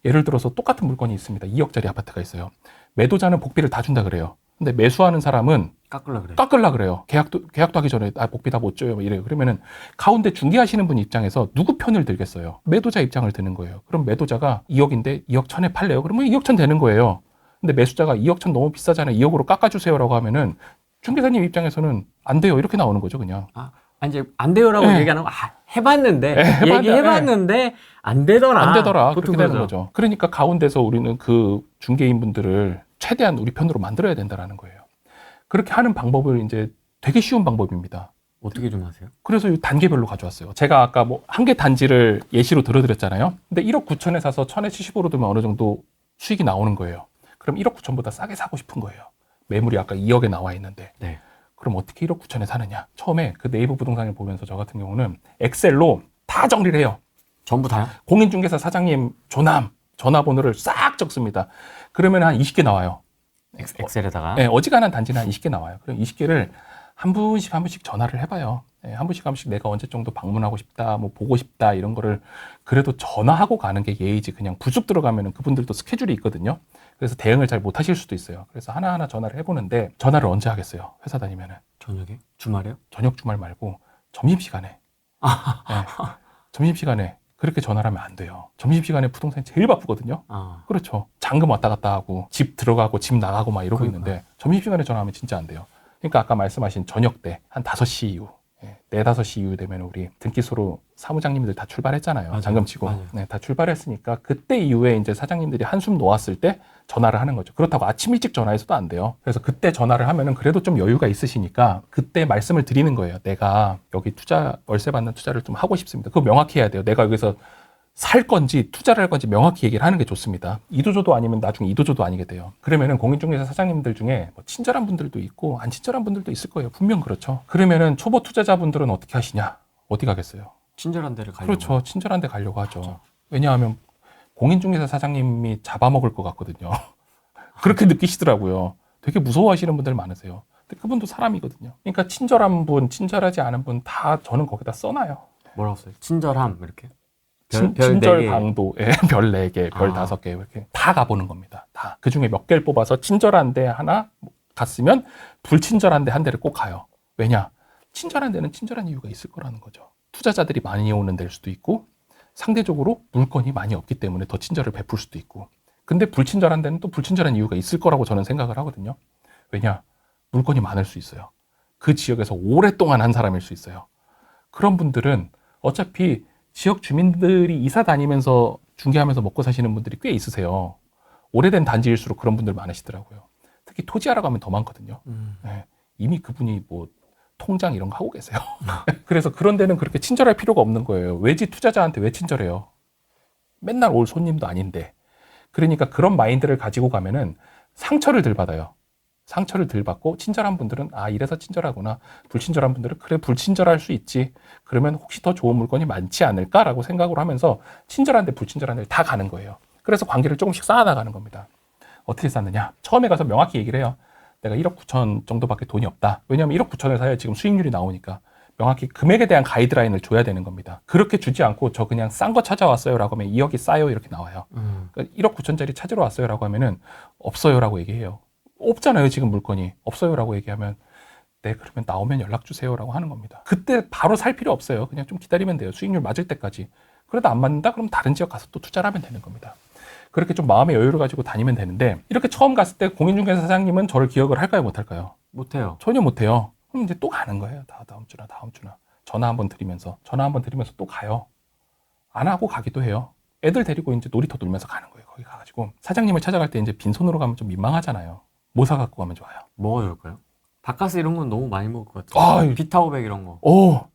예를 들어서 똑같은 물건이 있습니다. 2억짜리 아파트가 있어요. 매도자는 복비를 다 준다 그래요. 근데 매수하는 사람은 깎으려 그래요. 계약도 하기 전에 복비 다 못 줘요. 뭐 이래요. 그러면은 가운데 중개하시는 분 입장에서 누구 편을 들겠어요? 매도자 입장을 드는 거예요. 그럼 매도자가 2억인데 2억 1,000에 팔래요? 그러면 2억 1,000 되는 거예요. 근데 매수자가 2억 1,000 너무 비싸잖아요. 2억으로 깎아주세요라고 하면은 중개사님 입장에서는 안 돼요. 이렇게 나오는 거죠, 그냥. 아니 이제 안 돼요라고 네. 얘기하는 거 해봤는데 네, 얘기해봤는데 안 되더라. 안 되더라. 보통 그렇게 되는 거죠. 그러니까 가운데서 우리는 그 중개인 분들을 최대한 우리 편으로 만들어야 된다라는 거예요. 그렇게 하는 방법을 이제 되게 쉬운 방법입니다. 어떻게 좀 하세요? 그래서 이 단계별로 가져왔어요. 제가 아까 뭐 한 개 단지를 예시로 들어드렸잖아요. 근데 1억 9천에 사서 1000에 70으로 두면 어느 정도 수익이 나오는 거예요. 그럼 1억 9천보다 싸게 사고 싶은 거예요. 매물이 아까 2억에 나와 있는데. 네. 그럼 어떻게 1억 9천에 사느냐? 처음에 그 네이버 부동산을 보면서 저 같은 경우는 엑셀로 다 정리를 해요. 전부 다요? 공인중개사 사장님 조남 전화번호를 싹 적습니다. 그러면 한 20개 나와요. 엑셀에다가. 네, 어지간한 단지는 한 20개 나와요. 그럼 20개를 한 분씩 전화를 해봐요. 네, 한 분씩 내가 언제 정도 방문하고 싶다, 뭐 보고 싶다 이런 거를 그래도 전화하고 가는 게 예의지. 그냥 부쑥 들어가면은 그분들도 스케줄이 있거든요. 그래서 대응을 잘 못하실 수도 있어요. 그래서 하나하나 전화를 해보는데 전화를 언제 하겠어요? 회사 다니면은 저녁에? 주말에요? 저녁 주말 말고 점심시간에. 네, 점심시간에 그렇게 전화를 하면 안 돼요. 점심시간에 부동산이 제일 바쁘거든요. 그렇죠. 잔금 왔다 갔다 하고 집 들어가고 집 나가고 막 이러고 있는데 점심시간에 전화하면 진짜 안 돼요. 그러니까 아까 말씀하신 저녁 때 한 5시 이후 4, 5시 이후 되면 우리 등기소로 사무장님들 다 출발했잖아요. 맞아요. 잔금 치고. 맞아요. 네, 다 출발했으니까 그때 이후에 이제 사장님들이 한숨 놓았을 때 전화를 하는 거죠. 그렇다고 아침 일찍 전화해서도 안 돼요. 그래서 그때 전화를 하면은 그래도 좀 여유가 있으시니까 그때 말씀을 드리는 거예요. 내가 여기 월세 받는 투자를 좀 하고 싶습니다. 그거 명확히 해야 돼요. 내가 여기서 살 건지 투자를 할 건지 명확히 얘기를 하는 게 좋습니다. 이도저도 아니면 나중에 이도저도 아니게 돼요. 그러면은 공인중개사 사장님들 중에 뭐 친절한 분들도 있고 안 친절한 분들도 있을 거예요. 분명 그렇죠. 그러면은 초보 투자자분들은 어떻게 하시냐? 어디 가겠어요? 친절한 데를 가려고. 그렇죠. 친절한 데 가려고 하죠. 그렇죠. 왜냐하면 공인중개사 사장님이 잡아먹을 것 같거든요. 그렇게 느끼시더라고요. 되게 무서워하시는 분들 많으세요. 근데 그분도 사람이거든요. 그러니까 친절한 분, 친절하지 않은 분 다 저는 거기다 써놔요. 뭐라고 써요? 친절함 이렇게. 친절 4개. 강도, 별 4개, 별 5개, 이렇게 다 가보는 겁니다. 다. 그 중에 몇 개를 뽑아서 친절한 데 하나 갔으면 불친절한 데 한 대를 꼭 가요. 왜냐? 친절한 데는 친절한 이유가 있을 거라는 거죠. 투자자들이 많이 오는 데일 수도 있고, 상대적으로 물건이 많이 없기 때문에 더 친절을 베풀 수도 있고, 근데 불친절한 데는 또 불친절한 이유가 있을 거라고 저는 생각을 하거든요. 왜냐? 물건이 많을 수 있어요. 그 지역에서 오랫동안 한 사람일 수 있어요. 그런 분들은 어차피 지역 주민들이 이사 다니면서 중개하면서 먹고 사시는 분들이 꽤 있으세요. 오래된 단지일수록 그런 분들 많으시더라고요. 특히 토지하러 가면 더 많거든요. 네, 이미 그분이 뭐 통장 이런 거 하고 계세요. 그래서 그런 데는 그렇게 친절할 필요가 없는 거예요. 외지 투자자한테 왜 친절해요? 맨날 올 손님도 아닌데. 그러니까 그런 마인드를 가지고 가면은 상처를 덜 받아요. 상처를 덜 받고 친절한 분들은 이래서 친절하구나. 불친절한 분들은 그래 불친절할 수 있지. 그러면 혹시 더 좋은 물건이 많지 않을까라고 생각을 하면서 친절한데 불친절한데 다 가는 거예요. 그래서 관계를 조금씩 쌓아나가는 겁니다. 어떻게 쌓느냐? 처음에 가서 명확히 얘기를 해요. 내가 1억 9천 정도밖에 돈이 없다. 왜냐하면 1억 9천을 사야 지금 수익률이 나오니까 명확히 금액에 대한 가이드라인을 줘야 되는 겁니다. 그렇게 주지 않고 저 그냥 싼 거 찾아왔어요 라고 하면 2억이 싸요 이렇게 나와요. 그러니까 1억 9천짜리 찾으러 왔어요 라고 하면은 없어요 라고 얘기해요. 없잖아요 지금 물건이. 없어요 라고 얘기하면 네 그러면 나오면 연락 주세요 라고 하는 겁니다. 그때 바로 살 필요 없어요. 그냥 좀 기다리면 돼요. 수익률 맞을 때까지. 그래도 안 맞는다? 그럼 다른 지역 가서 또 투자를 하면 되는 겁니다. 그렇게 좀 마음의 여유를 가지고 다니면 되는데 이렇게 처음 갔을 때 공인중개사 사장님은 저를 기억을 할까요 못할까요? 못해요. 전혀 못해요. 그럼 이제 또 가는 거예요. 다음 주나 전화 한번 드리면서 또 가요. 안 하고 가기도 해요. 애들 데리고 이제 놀이터 놀면서 가는 거예요. 거기 가가지고 사장님을 찾아갈 때 이제 빈손으로 가면 좀 민망하잖아요. 뭐 사갖고 가면 좋아요? 뭐가 좋을까요? 바카스 이런 건 너무 많이 먹을 것 같아요. 비타오백 이런 거.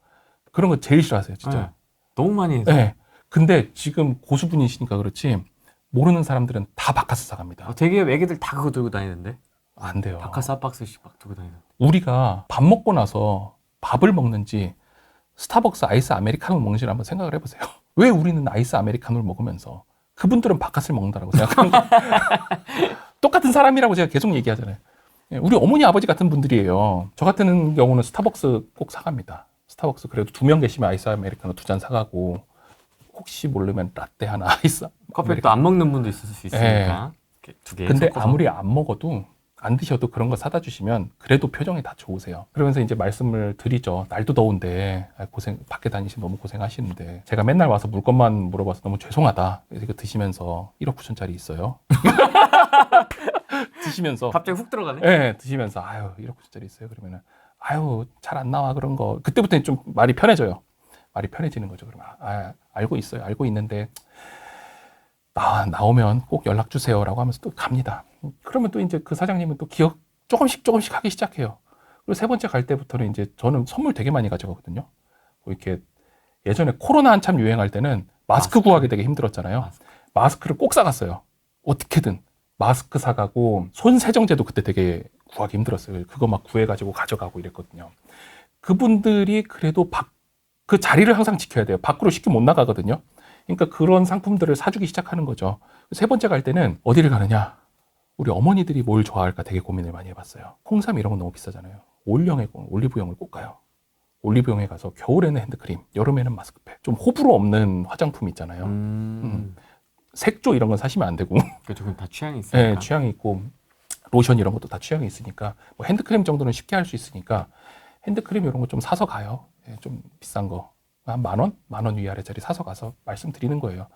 그런 거 제일 싫어하세요, 진짜. 네. 너무 많이 해서. 네. 근데 지금 고수분이시니까 그렇지 모르는 사람들은 다 바카스 사갑니다. 되게 애기들 다 그거 들고 다니는데. 안 돼요. 바카스 한 박스씩 막 들고 다니는데. 우리가 밥 먹고 나서 밥을 먹는지 스타벅스 아이스 아메리카노를 먹는지 한번 생각을 해보세요. 왜 우리는 아이스 아메리카노를 먹으면서 그분들은 바카스를 먹는다라고 생각하는 거예요. 똑같은 사람이라고 제가 계속 얘기하잖아요. 우리 어머니 아버지 같은 분들이에요. 저 같은 경우는 스타벅스 꼭 사갑니다. 스타벅스 그래도 2명 계시면 아이스 아메리카노 2잔 사가고 혹시 모르면 라떼 하나 아이스 커피 또 안 먹는 분도 있을 수 있으니까. 네. 2개 근데 섞어서. 아무리 안 먹어도 안 드셔도 그런 거 사다 주시면 그래도 표정이 다 좋으세요. 그러면서 이제 말씀을 드리죠. 날도 더운데 밖에 다니시면 너무 고생하시는데 제가 맨날 와서 물건만 물어봐서 너무 죄송하다. 그래서 이거 드시면서 1억 9천짜리 있어요. 드시면서 갑자기 훅 들어가네. 네, 드시면서 1억 9천짜리 있어요. 그러면은 잘 안 나와 그런 거. 그때부터 좀 말이 편해져요. 말이 편해지는 거죠. 그러면 알고 있어요. 알고 있는데 나오면 꼭 연락 주세요라고 하면서 또 갑니다. 그러면 또 이제 그 사장님은 또 기억 조금씩 하기 시작해요. 그리고 세 번째 갈 때부터는 이제 저는 선물 되게 많이 가져가거든요. 뭐 이렇게 예전에 코로나 한참 유행할 때는 마스크 구하기 되게 힘들었잖아요. 마스크를 꼭 사갔어요. 어떻게든 마스크 사가고 손 세정제도 그때 되게 구하기 힘들었어요. 그거 막 구해가지고 가져가고 이랬거든요. 그분들이 그래도 그 자리를 항상 지켜야 돼요. 밖으로 쉽게 못 나가거든요. 그러니까 그런 상품들을 사주기 시작하는 거죠. 세 번째 갈 때는 어디를 가느냐? 우리 어머니들이 뭘 좋아할까 되게 고민을 많이 해봤어요. 홍삼 이런 건 너무 비싸잖아요. 올리브영을 꼭 가요. 올리브영에 가서 겨울에는 핸드크림, 여름에는 마스크팩. 좀 호불호 없는 화장품 있잖아요. 색조 이런 건 사시면 안 되고. 그렇죠. 그건 다 취향이 있으니까. 네, 취향이 있고 로션 이런 것도 다 취향이 있으니까 뭐 핸드크림 정도는 쉽게 할 수 있으니까 핸드크림 이런 거 좀 사서 가요. 네, 좀 비싼 거. 한 10,000원? 10,000원 위아래짜리 사서 가서 말씀드리는 거예요.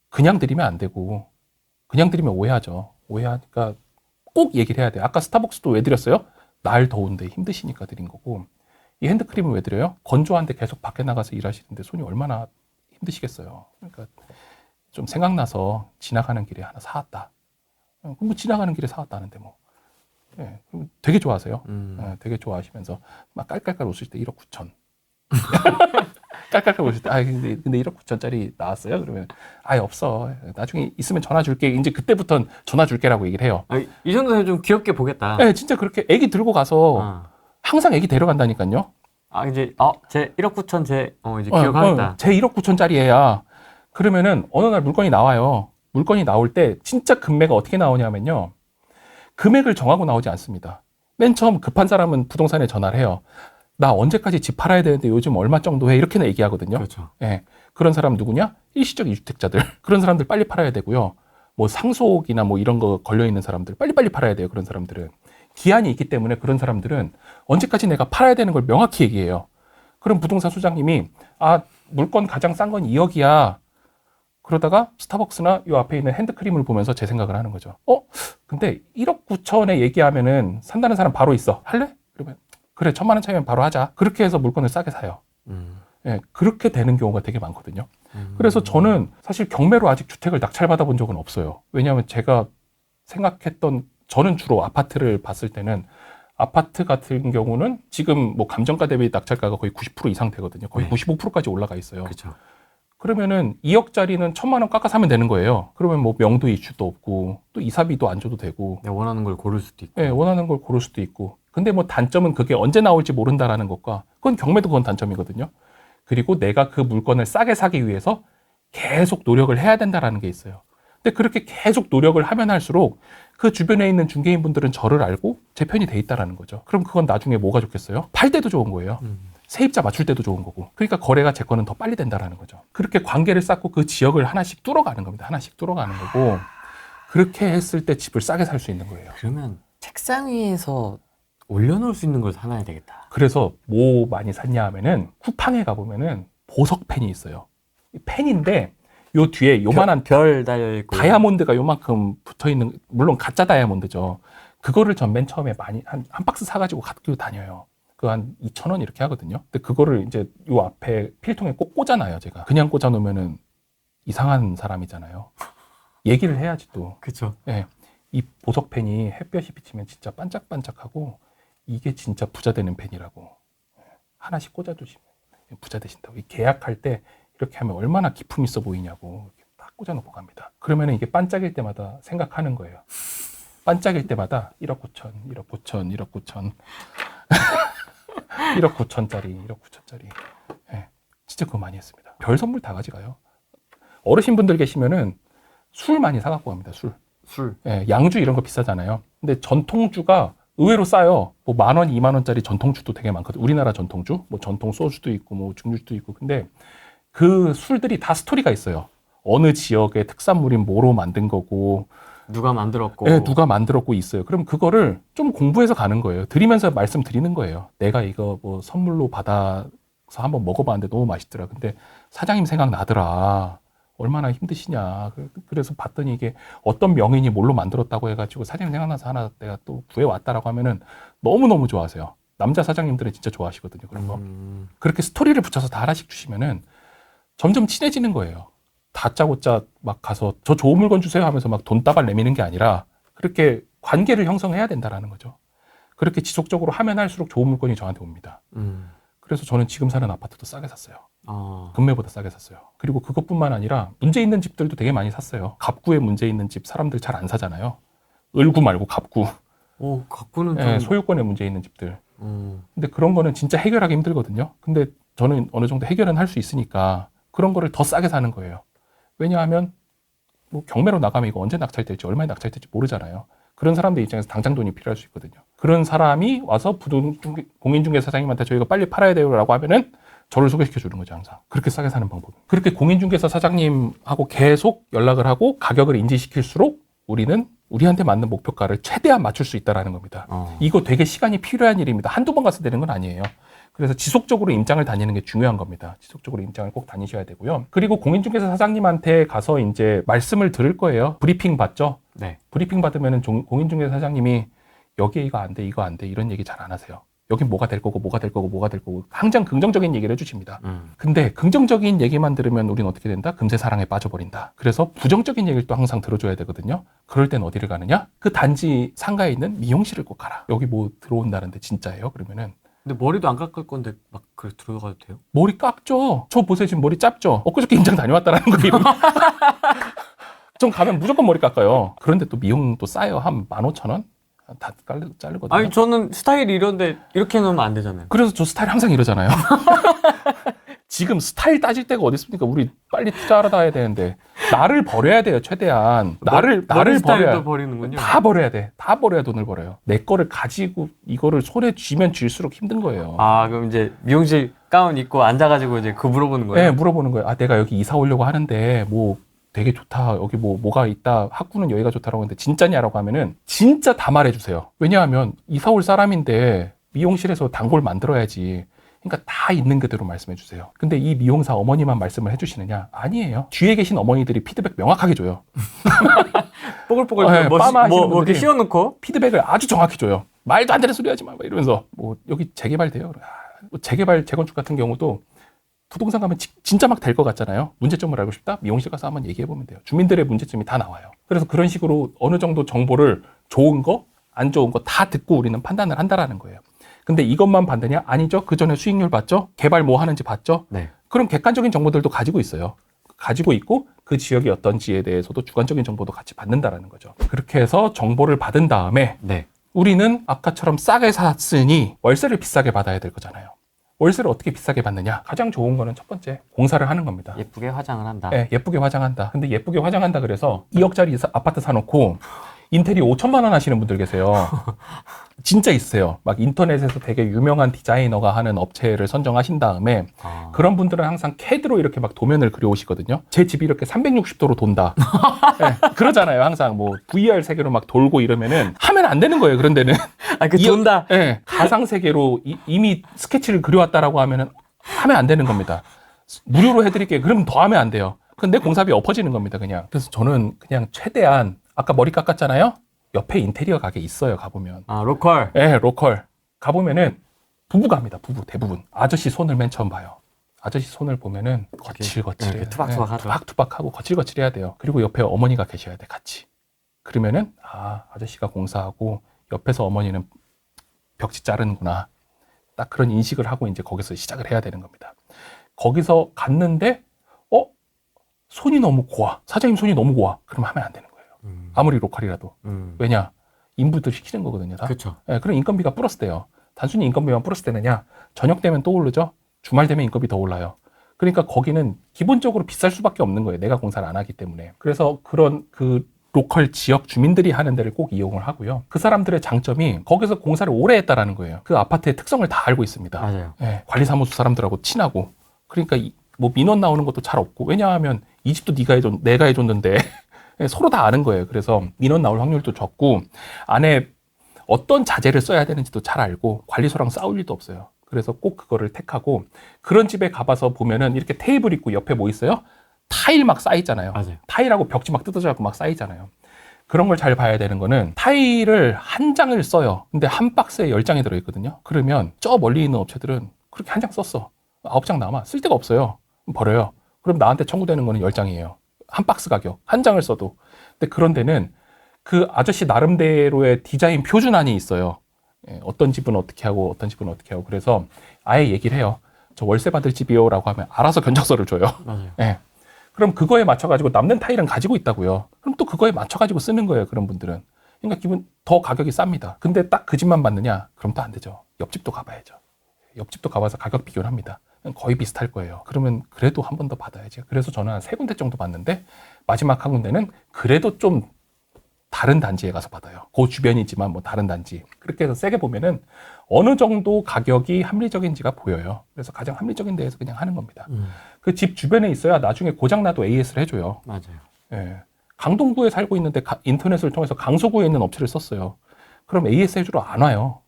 그냥 드리면 안 되고 그냥 드리면 오해하죠. 오해하니까 꼭 얘기를 해야 돼요. 아까 스타벅스도 왜 드렸어요? 날 더운데 힘드시니까 드린 거고 이 핸드크림은 왜 드려요? 건조한데 계속 밖에 나가서 일하시는데 손이 얼마나 힘드시겠어요. 그러니까 좀 생각나서 지나가는 길에 하나 사왔다. 뭐 지나가는 길에 사왔다는데 뭐. 네, 되게 좋아하세요. 네, 되게 좋아하시면서 막 깔깔깔 웃을 때 1억 9천. 깔깔깔 웃을 때, 근데 1억 9천짜리 나왔어요? 그러면, 없어. 나중에 있으면 전화 줄게. 이제 그때부터는 전화 줄게라고 얘기를 해요. 이 정도면 좀 귀엽게 보겠다. 네, 진짜 그렇게 애기 들고 가서 항상 애기 데려간다니까요. 이제, 제 1억 9천 이제 기억하겠다. 제 1억 9천짜리 애야. 그러면은 어느 날 물건이 나와요. 물건이 나올 때 진짜 금매가 어떻게 나오냐면요. 금액을 정하고 나오지 않습니다. 맨 처음 급한 사람은 부동산에 전화를 해요. 나 언제까지 집 팔아야 되는데 요즘 얼마 정도 해? 이렇게는 얘기하거든요. 그렇죠. 예. 그런 사람 누구냐? 일시적 이주택자들. 그런 사람들 빨리 팔아야 되고요. 뭐 상속이나 뭐 이런 거 걸려있는 사람들 빨리빨리 팔아야 돼요. 그런 사람들은. 기한이 있기 때문에 그런 사람들은 언제까지 내가 팔아야 되는 걸 명확히 얘기해요. 그럼 부동산 소장님이 물건 가장 싼 건 2억이야. 그러다가 스타벅스나 요 앞에 있는 핸드크림을 보면서 제 생각을 하는 거죠. 근데 1억 9천에 얘기하면은 산다는 사람 바로 있어. 할래? 그러면 그래 1,000만 원 차이면 바로 하자. 그렇게 해서 물건을 싸게 사요. 예, 그렇게 되는 경우가 되게 많거든요. 그래서 저는 사실 경매로 아직 주택을 낙찰받아 본 적은 없어요. 왜냐하면 제가 생각했던 저는 주로 아파트를 봤을 때는 아파트 같은 경우는 지금 뭐 감정가 대비 낙찰가가 거의 90% 이상 되거든요. 거의 95%까지 올라가 있어요. 그렇죠. 그러면은 2억짜리는 1,000만 원 깎아 사면 되는 거예요. 그러면 뭐 명도 이슈도 없고 또 이사비도 안 줘도 되고. 내가 원하는 걸 고를 수도 있고. 네, 원하는 걸 고를 수도 있고. 근데 뭐 단점은 그게 언제 나올지 모른다라는 것과 그건 경매도 그건 단점이거든요. 그리고 내가 그 물건을 싸게 사기 위해서 계속 노력을 해야 된다라는 게 있어요. 근데 그렇게 계속 노력을 하면 할수록 그 주변에 있는 중개인분들은 저를 알고 제 편이 돼 있다라는 거죠. 그럼 그건 나중에 뭐가 좋겠어요? 팔 때도 좋은 거예요. 세입자 맞출 때도 좋은 거고. 그러니까 거래가 제 거는 더 빨리 된다라는 거죠. 그렇게 관계를 쌓고 그 지역을 하나씩 뚫어가는 겁니다. 하나씩 뚫어가는 거고. 그렇게 했을 때 집을 싸게 살 수 있는 거예요. 그러면 책상 위에서 올려놓을 수 있는 걸 사놔야 되겠다. 그래서 뭐 많이 샀냐 하면은 쿠팡에 가보면은 보석펜이 있어요. 펜인데 요 뒤에 요만한 별 달려있고 다이아몬드가 요만큼 붙어있는, 물론 가짜 다이아몬드죠. 그거를 전 맨 처음에 많이 한 박스 사가지고 가지고 다녀요. 그 한 2,000원 이렇게 하거든요. 근데 그거를 이제 요 앞에 필통에 꼭 꽂아놔요, 제가. 그냥 꽂아놓으면은 이상한 사람이잖아요. 얘기를 해야지 또. 그쵸. 예. 이 보석펜이 햇볕이 비치면 진짜 반짝반짝하고 이게 진짜 부자 되는 펜이라고. 하나씩 꽂아두시면 부자 되신다고. 계약할 때 이렇게 하면 얼마나 기품 있어 보이냐고 이렇게 딱 꽂아놓고 갑니다. 그러면 이게 반짝일 때마다 생각하는 거예요. 반짝일 때마다 1억 9천, 1억 9천, 1억 9천. 1억 9천짜리, 1억 9천짜리. 네, 진짜 그거 많이 했습니다. 별 선물 다 가져가요. 어르신분들 계시면은 술 많이 사갖고 갑니다. 술. 네, 양주 이런 거 비싸잖아요. 근데 전통주가 의외로 싸요. 뭐 10,000원, 20,000원짜리 전통주도 되게 많거든요. 우리나라 전통주, 뭐 전통 소주도 있고, 뭐 증류주도 있고. 근데 그 술들이 다 스토리가 있어요. 어느 지역의 특산물인 뭐로 만든 거고, 누가 만들었고. 네, 누가 만들었고 있어요. 그럼 그거를 좀 공부해서 가는 거예요. 드리면서 말씀드리는 거예요. 내가 이거 뭐 선물로 받아서 한번 먹어봤는데 너무 맛있더라. 근데 사장님 생각나더라. 얼마나 힘드시냐. 그래서 봤더니 이게 어떤 명인이 뭘로 만들었다고 해가지고 사장님 생각나서 하나 내가 또 구해왔다라고 하면은 너무너무 좋아하세요. 남자 사장님들은 진짜 좋아하시거든요. 그런 거. 그렇게 스토리를 붙여서 다 하나씩 주시면은 점점 친해지는 거예요. 다짜고짜 막 가서 저 좋은 물건 주세요 하면서 막 돈다발 내미는 게 아니라 그렇게 관계를 형성해야 된다라는 거죠. 그렇게 지속적으로 하면 할수록 좋은 물건이 저한테 옵니다. 그래서 저는 지금 사는 아파트도 싸게 샀어요. 금매보다 싸게 샀어요. 그리고 그것뿐만 아니라 문제 있는 집들도 되게 많이 샀어요. 갑구에 문제 있는 집 사람들 잘 안 사잖아요. 을구 말고 갑구. 갑구는 좀... 소유권에 문제 있는 집들. 근데 그런 거는 진짜 해결하기 힘들거든요. 근데 저는 어느 정도 해결은 할 수 있으니까 그런 거를 더 싸게 사는 거예요. 왜냐하면 뭐 경매로 나가면 이거 언제 낙찰될지 얼마에 낙찰될지 모르잖아요. 그런 사람들 입장에서 당장 돈이 필요할 수 있거든요. 그런 사람이 와서 공인중개사장님한테 저희가 빨리 팔아야 돼요라고 하면은 저를 소개시켜 주는 거죠, 항상. 그렇게 싸게 사는 방법. 그렇게 공인중개사 사장님하고 계속 연락을 하고 가격을 인지시킬수록 우리는 우리한테 맞는 목표가를 최대한 맞출 수 있다는 겁니다. 이거 되게 시간이 필요한 일입니다. 한두 번 가서 되는 건 아니에요. 그래서 지속적으로 임장을 다니는 게 중요한 겁니다. 지속적으로 임장을 꼭 다니셔야 되고요. 그리고 공인중개사 사장님한테 가서 이제 말씀을 들을 거예요. 브리핑 받죠? 네. 브리핑 받으면은 공인중개사 사장님이 여기에 이거 안 돼, 이거 안 돼, 이런 얘기 잘 안 하세요. 여긴 뭐가 될 거고, 뭐가 될 거고, 뭐가 될 거고. 항상 긍정적인 얘기를 해주십니다. 근데 긍정적인 얘기만 들으면 우린 어떻게 된다? 금세 사랑에 빠져버린다. 그래서 부정적인 얘기를 또 항상 들어줘야 되거든요. 그럴 땐 어디를 가느냐? 그 단지 상가에 있는 미용실을 꼭 가라. 여기 뭐 들어온다는데 진짜예요? 그러면은. 근데 머리도 안 깎을 건데 막 그래 들어가도 돼요? 머리 깎죠. 저 보세요. 지금 머리 짧죠? 엊그저께 임장 다녀왔다라는 거예요. 좀 가면 무조건 머리 깎아요. 그런데 또 미용도 싸요. 한 15,000원? 다 자르거든요. 아니 저는 스타일이 이런데 이렇게 놓으면 안 되잖아요. 그래서 저 스타일 항상 이러잖아요. 지금 스타일 따질 때가 어디 있습니까? 우리 빨리 투자하러 다야 되는데 나를 버려야 돼요. 최대한 나를 버려야 버리는군요. 다 버려야 돼. 다 버려야 돈을 벌어요. 내 거를 가지고 이거를 손에 쥐면 쥘수록 힘든 거예요. 그럼 이제 미용실 가운 입고 앉아가지고 이제 그거 물어보는 거예요? 네, 물어보는 거예요. 내가 여기 이사 오려고 하는데 뭐 되게 좋다. 여기 뭐가 있다. 학구는 여기가 좋다라고 하는데 진짜냐라고 하면은 진짜 다 말해주세요. 왜냐하면 이사 올 사람인데 미용실에서 단골 만들어야지. 그러니까 다 있는 그대로 말씀해 주세요. 근데 이 미용사 어머니만 말씀을 해주시느냐? 아니에요. 뒤에 계신 어머니들이 피드백 명확하게 줘요. 뽀글뽀글 뭐 이렇게 씌워놓고 피드백을 아주 정확히 줘요. 말도 안 되는 소리 하지 마. 이러면서 뭐 여기 재개발돼요. 뭐 재개발 재건축 같은 경우도 부동산 가면 진짜 막 될 것 같잖아요. 문제점을 알고 싶다? 미용실 가서 한번 얘기해 보면 돼요. 주민들의 문제점이 다 나와요. 그래서 그런 식으로 어느 정도 정보를 좋은 거, 안 좋은 거 다 듣고 우리는 판단을 한다라는 거예요. 근데 이것만 봤느냐? 아니죠. 그 전에 수익률 봤죠? 개발 뭐 하는지 봤죠? 네. 그럼 객관적인 정보들도 가지고 있어요. 가지고 있고 그 지역이 어떤지에 대해서도 주관적인 정보도 같이 받는다라는 거죠. 그렇게 해서 정보를 받은 다음에 우리는 아까처럼 싸게 샀으니 월세를 비싸게 받아야 될 거잖아요. 월세를 어떻게 비싸게 받느냐? 가장 좋은 거는 첫 번째, 공사를 하는 겁니다. 예쁘게 화장을 한다. 네, 예쁘게 화장한다. 근데 예쁘게 화장한다 그래서 2억짜리 아파트 사놓고 인테리어 5천만 원 하시는 분들 계세요. 진짜 있어요. 막 인터넷에서 되게 유명한 디자이너가 하는 업체를 선정하신 다음에 그런 분들은 항상 CAD로 이렇게 막 도면을 그려오시거든요. 제 집이 이렇게 360도로 돈다. 네, 그러잖아요. 항상 뭐 VR 세계로 막 돌고 이러면은 하면 안 되는 거예요. 그런 데는. 돈다. 네, 가상 세계로 이미 스케치를 그려왔다라고 하면은 하면 안 되는 겁니다. 무료로 해드릴게요. 그러면 더 하면 안 돼요. 근데 공사비 엎어지는 겁니다. 그냥. 그래서 저는 그냥 최대한 아까 머리 깎았잖아요. 옆에 인테리어 가게 있어요. 가보면. 로컬. 네, 로컬. 가보면은 부부가 합니다. 부부 대부분. 아저씨 손을 맨 처음 봐요. 아저씨 손을 보면은 거칠거칠해요. 투박투박하죠. 투박투박하고 거칠거칠해야 돼요. 그리고 옆에 어머니가 계셔야 돼, 같이. 그러면은 아저씨가 공사하고 옆에서 어머니는 벽지 자르는구나. 딱 그런 인식을 하고 이제 거기서 시작을 해야 되는 겁니다. 거기서 갔는데 손이 너무 고와. 사장님 손이 너무 고와. 그럼 하면 안 되는 거예요. 아무리 로컬이라도. 왜냐? 인부들 시키는 거거든요. 다. 그렇죠. 네, 그럼 인건비가 플러스 돼요. 단순히 인건비만 플러스 되느냐? 저녁 되면 또 오르죠. 주말 되면 인건비 더 올라요. 그러니까 거기는 기본적으로 비쌀 수밖에 없는 거예요. 내가 공사를 안 하기 때문에. 그래서 그런 그 로컬 지역 주민들이 하는 데를 꼭 이용을 하고요. 그 사람들의 장점이 거기서 공사를 오래 했다라는 거예요. 그 아파트의 특성을 다 알고 있습니다. 맞아요. 네, 관리사무소 사람들하고 친하고. 그러니까 뭐 민원 나오는 것도 잘 없고. 왜냐하면 이 집도 내가 해줬는데 서로 다 아는 거예요. 그래서 민원 나올 확률도 적고 안에 어떤 자재를 써야 되는지도 잘 알고 관리소랑 싸울 일도 없어요. 그래서 꼭 그거를 택하고 그런 집에 가봐서 보면은 이렇게 테이블 있고 옆에 뭐 있어요? 타일 막 쌓이잖아요. 맞아요. 타일하고 벽지 막 뜯어져갖고 막 쌓이잖아요. 그런 걸 잘 봐야 되는 거는 타일을 한 장을 써요. 근데 한 박스에 10장이 들어있거든요. 그러면 저 멀리 있는 업체들은 그렇게 한 장 썼어. 9장 남아. 쓸 데가 없어요. 버려요. 그럼 나한테 청구되는 거는 10장이에요. 한 박스 가격. 한 장을 써도. 근데 그런 데는 그 아저씨 나름대로의 디자인 표준안이 있어요. 예, 어떤 집은 어떻게 하고 어떤 집은 어떻게 하고 그래서 아예 얘기를 해요. 저 월세 받을 집이요라고 하면 알아서 견적서를 줘요. 맞아요. 예. 그럼 그거에 맞춰가지고 남는 타일은 가지고 있다고요. 그럼 또 그거에 맞춰가지고 쓰는 거예요. 그런 분들은. 그러니까 기분 더 가격이 쌉니다. 근데 딱 그 집만 받느냐? 그럼 또 안 되죠. 옆집도 가봐야죠. 옆집도 가봐서 가격 비교를 합니다. 거의 비슷할 거예요. 그러면 그래도 한 번 더 받아야지. 그래서 저는 한 3군데 정도 받는데 마지막 한 군데는 그래도 좀 다른 단지에 가서 받아요. 그 주변이지만 뭐 다른 단지. 그렇게 해서 세게 보면은 어느 정도 가격이 합리적인지가 보여요. 그래서 가장 합리적인 데에서 그냥 하는 겁니다. 그 집 주변에 있어야 나중에 고장나도 AS를 해줘요. 맞아요. 예. 강동구에 살고 있는데 인터넷을 통해서 강서구에 있는 업체를 썼어요. 그럼 AS 해주러 안 와요.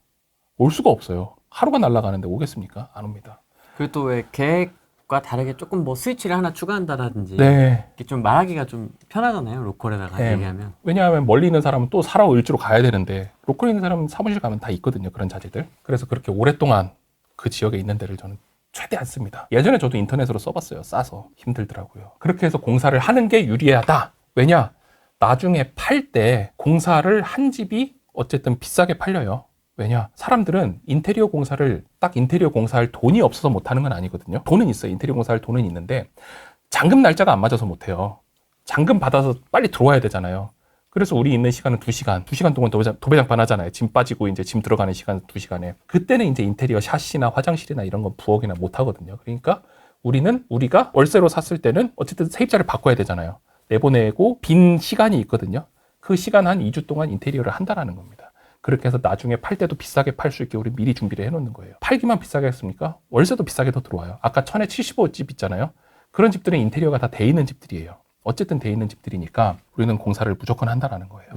올 수가 없어요. 하루가 날아가는데 오겠습니까? 안 옵니다. 그리고 또 왜 계획과 다르게 조금 뭐 스위치를 하나 추가한다라든지 네. 이렇게 좀 말하기가 좀 편하잖아요. 로컬에다가 네. 얘기하면. 왜냐하면 멀리 있는 사람은 또 사러 일주로 가야 되는데 로컬에 있는 사람은 사무실 가면 다 있거든요. 그런 자재들. 그래서 그렇게 오랫동안 그 지역에 있는 데를 저는 최대한 씁니다. 예전에 저도 인터넷으로 써봤어요. 싸서 힘들더라고요. 그렇게 해서 공사를 하는 게 유리하다. 왜냐? 나중에 팔 때 공사를 한 집이 어쨌든 비싸게 팔려요. 왜냐? 사람들은 인테리어 공사를 딱 인테리어 공사할 돈이 없어서 못하는 건 아니거든요. 돈은 있어요. 인테리어 공사할 돈은 있는데 잔금 날짜가 안 맞아서 못해요. 잔금 받아서 빨리 들어와야 되잖아요. 그래서 우리 있는 시간은 2시간. 2시간 동안 도배장판 하잖아요. 짐 빠지고 이제 짐 들어가는 시간 2시간에. 그때는 이제 인테리어 샤시나 화장실이나 이런 건 부엌이나 못 하거든요. 그러니까 우리가 월세로 샀을 때는 어쨌든 세입자를 바꿔야 되잖아요. 내보내고 빈 시간이 있거든요. 그 시간 한 2주 동안 인테리어를 한다라는 겁니다. 그렇게 해서 나중에 팔 때도 비싸게 팔 수 있게 우리 미리 준비를 해놓는 거예요. 팔기만 비싸게 했습니까? 월세도 비싸게 더 들어와요. 아까 1075집 있잖아요. 그런 집들은 인테리어가 다 돼 있는 집들이에요. 어쨌든 돼 있는 집들이니까 우리는 공사를 무조건 한다라는 거예요.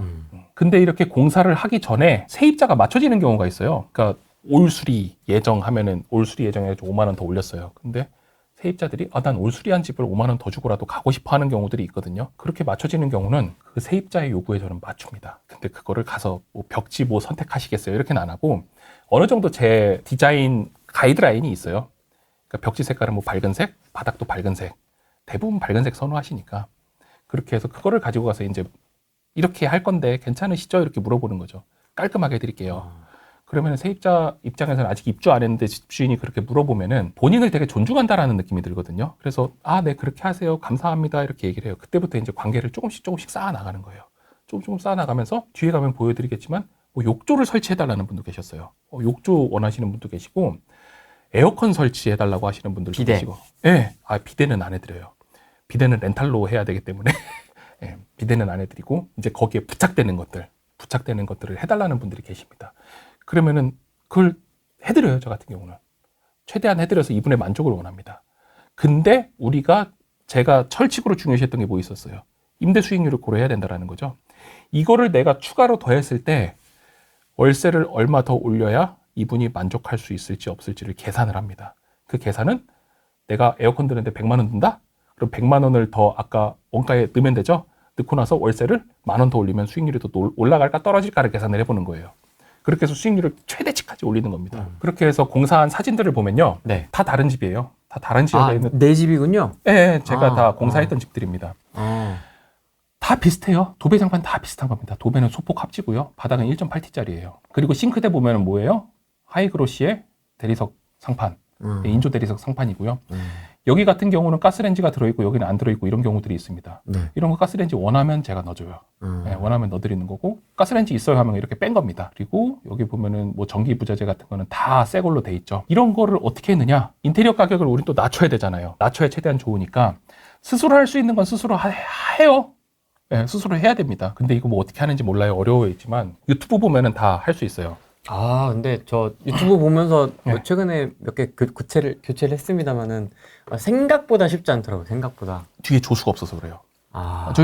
근데 이렇게 공사를 하기 전에 세입자가 맞춰지는 경우가 있어요. 그러니까 올수리 예정하면은 올수리 예정에 5만 원 더 올렸어요. 근데 세입자들이 난 올수리한 집을 5만 원 더 주고라도 가고 싶어 하는 경우들이 있거든요. 그렇게 맞춰지는 경우는 그 세입자의 요구에 저는 맞춥니다. 근데 그거를 가서 뭐 벽지 뭐 선택하시겠어요? 이렇게는 안 하고 어느 정도 제 디자인 가이드라인이 있어요. 그러니까 벽지 색깔은 뭐 밝은색, 바닥도 밝은색. 대부분 밝은색 선호하시니까 그렇게 해서 그거를 가지고 가서 이제 이렇게 할 건데 괜찮으시죠? 이렇게 물어보는 거죠. 깔끔하게 해드릴게요. 그러면 세입자 입장에서는 아직 입주 안 했는데 집주인이 그렇게 물어보면은 본인을 되게 존중한다라는 느낌이 들거든요. 그래서 네 그렇게 하세요. 감사합니다. 이렇게 얘기를 해요. 그때부터 이제 관계를 조금씩 쌓아 나가는 거예요. 조금 쌓아 나가면서 뒤에 가면 보여드리겠지만 뭐 욕조를 설치해달라는 분도 계셨어요. 욕조 원하시는 분도 계시고 에어컨 설치해달라고 하시는 분들도 비대. 계시고. 네. 비대는 안 해드려요. 비대는 렌탈로 해야 되기 때문에 네, 비대는 안 해드리고 이제 거기에 부착되는 것들을 해달라는 분들이 계십니다. 그러면은 그걸 해드려요. 저 같은 경우는 최대한 해드려서 이분의 만족을 원합니다. 근데 제가 철칙으로 중요시했던 게 뭐 있었어요? 임대 수익률을 고려해야 된다는 거죠. 이거를 내가 추가로 더했을 때 월세를 얼마 더 올려야 이분이 만족할 수 있을지 없을지를 계산을 합니다. 그 계산은 내가 에어컨 드는데 100만 원 든다? 그럼 100만 원을 더 아까 원가에 넣으면 되죠? 넣고 나서 월세를 10,000원 더 올리면 수익률이 더 올라갈까 떨어질까를 계산을 해보는 거예요. 그렇게 해서 수익률을 최대치까지 올리는 겁니다. 그렇게 해서 공사한 사진들을 보면요. 네. 다 다른 집이에요. 다 다른 지역에 있는. 내 집이군요? 네, 제가 다 공사했던 집들입니다. 다 다 비슷해요. 도배장판 다 비슷한 겁니다. 도배는 소폭 합지고요. 바닥은 1.8T짜리예요. 그리고 싱크대 보면은 뭐예요? 하이그로시의 대리석 상판. 인조 대리석 상판이고요. 여기 같은 경우는 가스레인지가 들어있고 여기는 안 들어있고 이런 경우들이 있습니다. 네. 이런 거 가스레인지 원하면 제가 넣어줘요. 네, 원하면 넣어드리는 거고 가스레인지 있어요 하면 이렇게 뺀 겁니다. 그리고 여기 보면은 뭐 전기 부자재 같은 거는 다 새 걸로 돼 있죠. 이런 거를 어떻게 했느냐? 인테리어 가격을 우리 또 낮춰야 되잖아요. 낮춰야 최대한 좋으니까 스스로 할 수 있는 건 스스로 해요. 네, 스스로 해야 됩니다. 근데 이거 뭐 어떻게 하는지 몰라요. 어려워했지만 유튜브 보면은 다 할 수 있어요. 근데 저 유튜브 보면서 네. 뭐 최근에 몇 개 교체를 했습니다만은 생각보다 쉽지 않더라고요. 생각보다. 뒤에 조수가 없어서 그래요.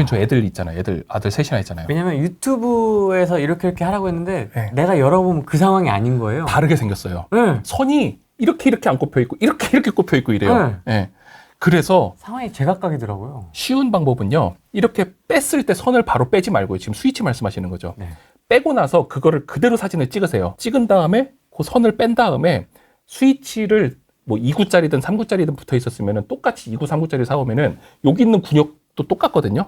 저 애들 있잖아요. 아들 셋이나 있잖아요. 왜냐면 유튜브에서 이렇게 하라고 했는데 네. 내가 열어보면 그 상황이 아닌 거예요. 다르게 생겼어요. 네. 선이 이렇게 안 꼽혀 있고 이렇게 꼽혀 있고 이래요. 네. 네. 그래서 상황이 제각각이더라고요. 쉬운 방법은요. 이렇게 뺐을 때 선을 바로 빼지 말고요. 지금 스위치 말씀하시는 거죠. 네. 빼고 나서 그거를 그대로 사진을 찍으세요. 찍은 다음에 그 선을 뺀 다음에 스위치를 뭐 2구짜리든 3구짜리든 붙어 있었으면 똑같이 2구, 3구짜리 사오면은 여기 있는 군역도 똑같거든요.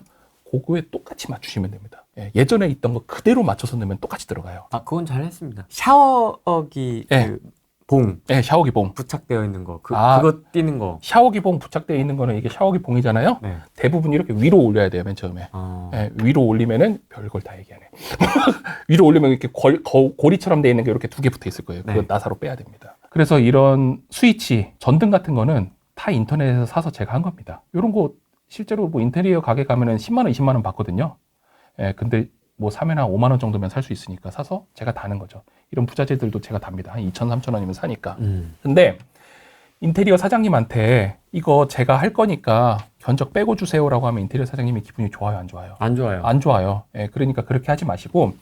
그거에 똑같이 맞추시면 됩니다. 예, 예전에 있던 거 그대로 맞춰서 넣으면 똑같이 들어가요. 아, 그건 잘 했습니다. 샤워기 네. 그 봉 예, 샤워기 봉. 부착되어 있는 거, 아. 그거 띄는 거. 샤워기 봉 부착되어 있는 거는 이게 샤워기 봉이잖아요. 네. 대부분 이렇게 위로 올려야 돼요, 맨 처음에. 예, 위로 올리면은 별걸 다 얘기하네. 위로 올리면 이렇게 고리처럼 돼 있는 게 이렇게 두 개 붙어 있을 거예요. 그거 네. 나사로 빼야 됩니다. 그래서 이런 스위치, 전등 같은 거는 다 인터넷에서 사서 제가 한 겁니다. 이런 거 실제로 뭐 인테리어 가게 가면은 10만 원, 20만 원 받거든요. 예, 근데 뭐 사면 한 5만 원 정도면 살 수 있으니까 사서 제가 다는 거죠. 이런 부자재들도 제가 답니다. 한 2천, 3천 원이면 사니까. 근데 인테리어 사장님한테 이거 제가 할 거니까 견적 빼고 주세요라고 하면 인테리어 사장님이 기분이 좋아요, 안 좋아요? 안 좋아요. 안 좋아요. 예, 그러니까 그렇게 하지 마시고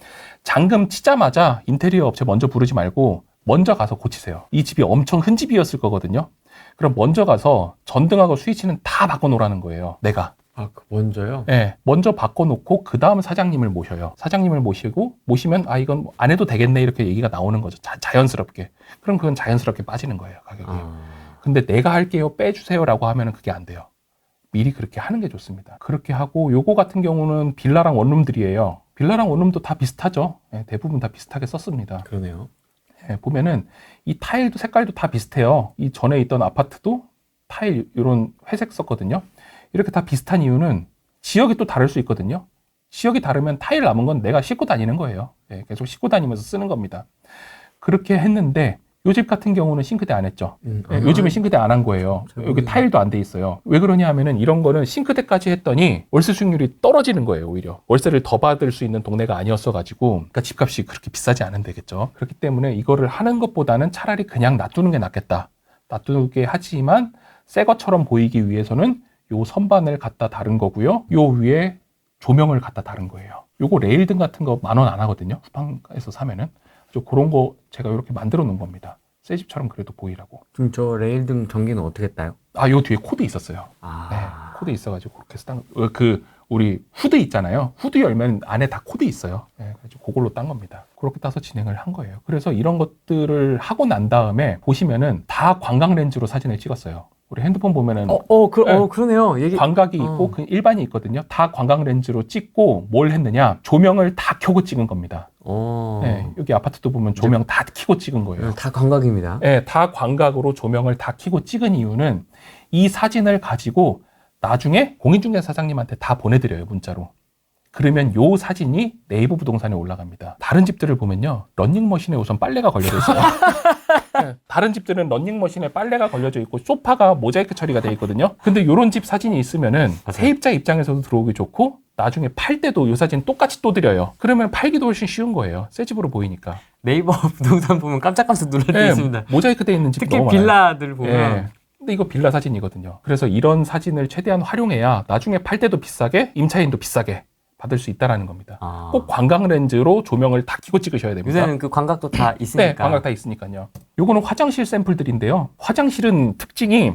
잔금 치자마자 인테리어 업체 먼저 부르지 말고 먼저 가서 고치세요. 이 집이 엄청 큰 집이었을 거거든요. 그럼 먼저 가서 전등하고 스위치는 다 바꿔놓으라는 거예요. 내가. 아, 그 먼저요? 예, 먼저 바꿔놓고 그 다음 사장님을 모셔요. 사장님을 모시면 아 이건 안 해도 되겠네 이렇게 얘기가 나오는 거죠. 자연스럽게. 그럼 그건 자연스럽게 빠지는 거예요, 가격이. 근데 내가 할게요, 빼주세요라고 하면은 그게 안 돼요. 미리 그렇게 하는 게 좋습니다. 그렇게 하고 요거 같은 경우는 빌라랑 원룸들이에요. 빌라랑 원룸도 다 비슷하죠. 예, 대부분 다 비슷하게 썼습니다. 그러네요. 예, 보면은 이 타일도 색깔도 다 비슷해요. 이 전에 있던 아파트도 타일 이런 회색 썼거든요. 이렇게 다 비슷한 이유는 지역이 또 다를 수 있거든요. 지역이 다르면 타일 남은 건 내가 싣고 다니는 거예요. 예, 계속 싣고 다니면서 쓰는 겁니다. 그렇게 했는데 요 집 같은 경우는 싱크대 안 했죠. 예, 요즘은 싱크대 안 한 거예요. 여기 타일도 안 돼 있어요. 왜 그러냐 하면은 이런 거는 싱크대까지 했더니 월세 수익률이 떨어지는 거예요, 오히려. 월세를 더 받을 수 있는 동네가 아니었어가지고, 그러니까 집값이 그렇게 비싸지 않은 데겠죠. 그렇기 때문에 이거를 하는 것보다는 차라리 그냥 놔두는 게 낫겠다. 놔두게 하지만 새 것처럼 보이기 위해서는 요 선반을 갖다 다른 거고요. 요 위에 조명을 갖다 다른 거예요. 요거 레일등 같은 거 10,000원 안 하거든요. 쿠팡에서 사면은. 그런 거 제가 이렇게 만들어 놓은 겁니다. 새 집처럼 그래도 보이라고. 그럼 저 레일등 전기는 어떻게 따요? 아, 요 뒤에 코드 있었어요. 네, 코드 있어가지고 그렇게 우리 후드 있잖아요. 후드 열면 안에 다 코드 있어요. 네, 그래서 그걸로 딴 겁니다. 그렇게 따서 진행을 한 거예요. 그래서 이런 것들을 하고 난 다음에 보시면은 다 광각 렌즈로 사진을 찍었어요. 우리 핸드폰 보면은 그러네요. 광각이 있고 그 일반이 있거든요. 다 광각 렌즈로 찍고 뭘 했느냐? 조명을 다 켜고 찍은 겁니다. 네, 여기 아파트도 보면 조명 다 켜고 찍은 거예요. 다 광각입니다. 네, 다 광각으로 조명을 다 켜고 찍은 이유는 이 사진을 가지고 나중에 공인중개사 사장님한테 다 보내드려요, 문자로. 그러면 요 사진이 네이버 부동산에 올라갑니다. 다른 집들을 보면요, 런닝머신에 우선 빨래가 걸려져 있어요. 네, 다른 집들은 런닝머신에 빨래가 걸려져 있고 소파가 모자이크 처리가 돼 있거든요. 근데 요런 집 사진이 있으면은 세입자 입장에서도 들어오기 좋고 나중에 팔 때도 요 사진 똑같이 또 드려요. 그러면 팔기도 훨씬 쉬운 거예요. 새 집으로 보이니까. 네이버 부동산 보면 깜짝깜짝 놀랄 때 있습니다. 모자이크 돼 있는 집 특히 너무 빌라들 보면. 네. 근데 이거 빌라 사진이거든요. 그래서 이런 사진을 최대한 활용해야 나중에 팔 때도 비싸게, 임차인도 비싸게 받을 수 있다라는 겁니다. 꼭 광각 렌즈로 조명을 다 켜고 찍으셔야 됩니다. 요새는 그 광각도 다 있으니까. 네, 광각 다 있으니까요. 요거는 화장실 샘플들인데요. 화장실은 특징이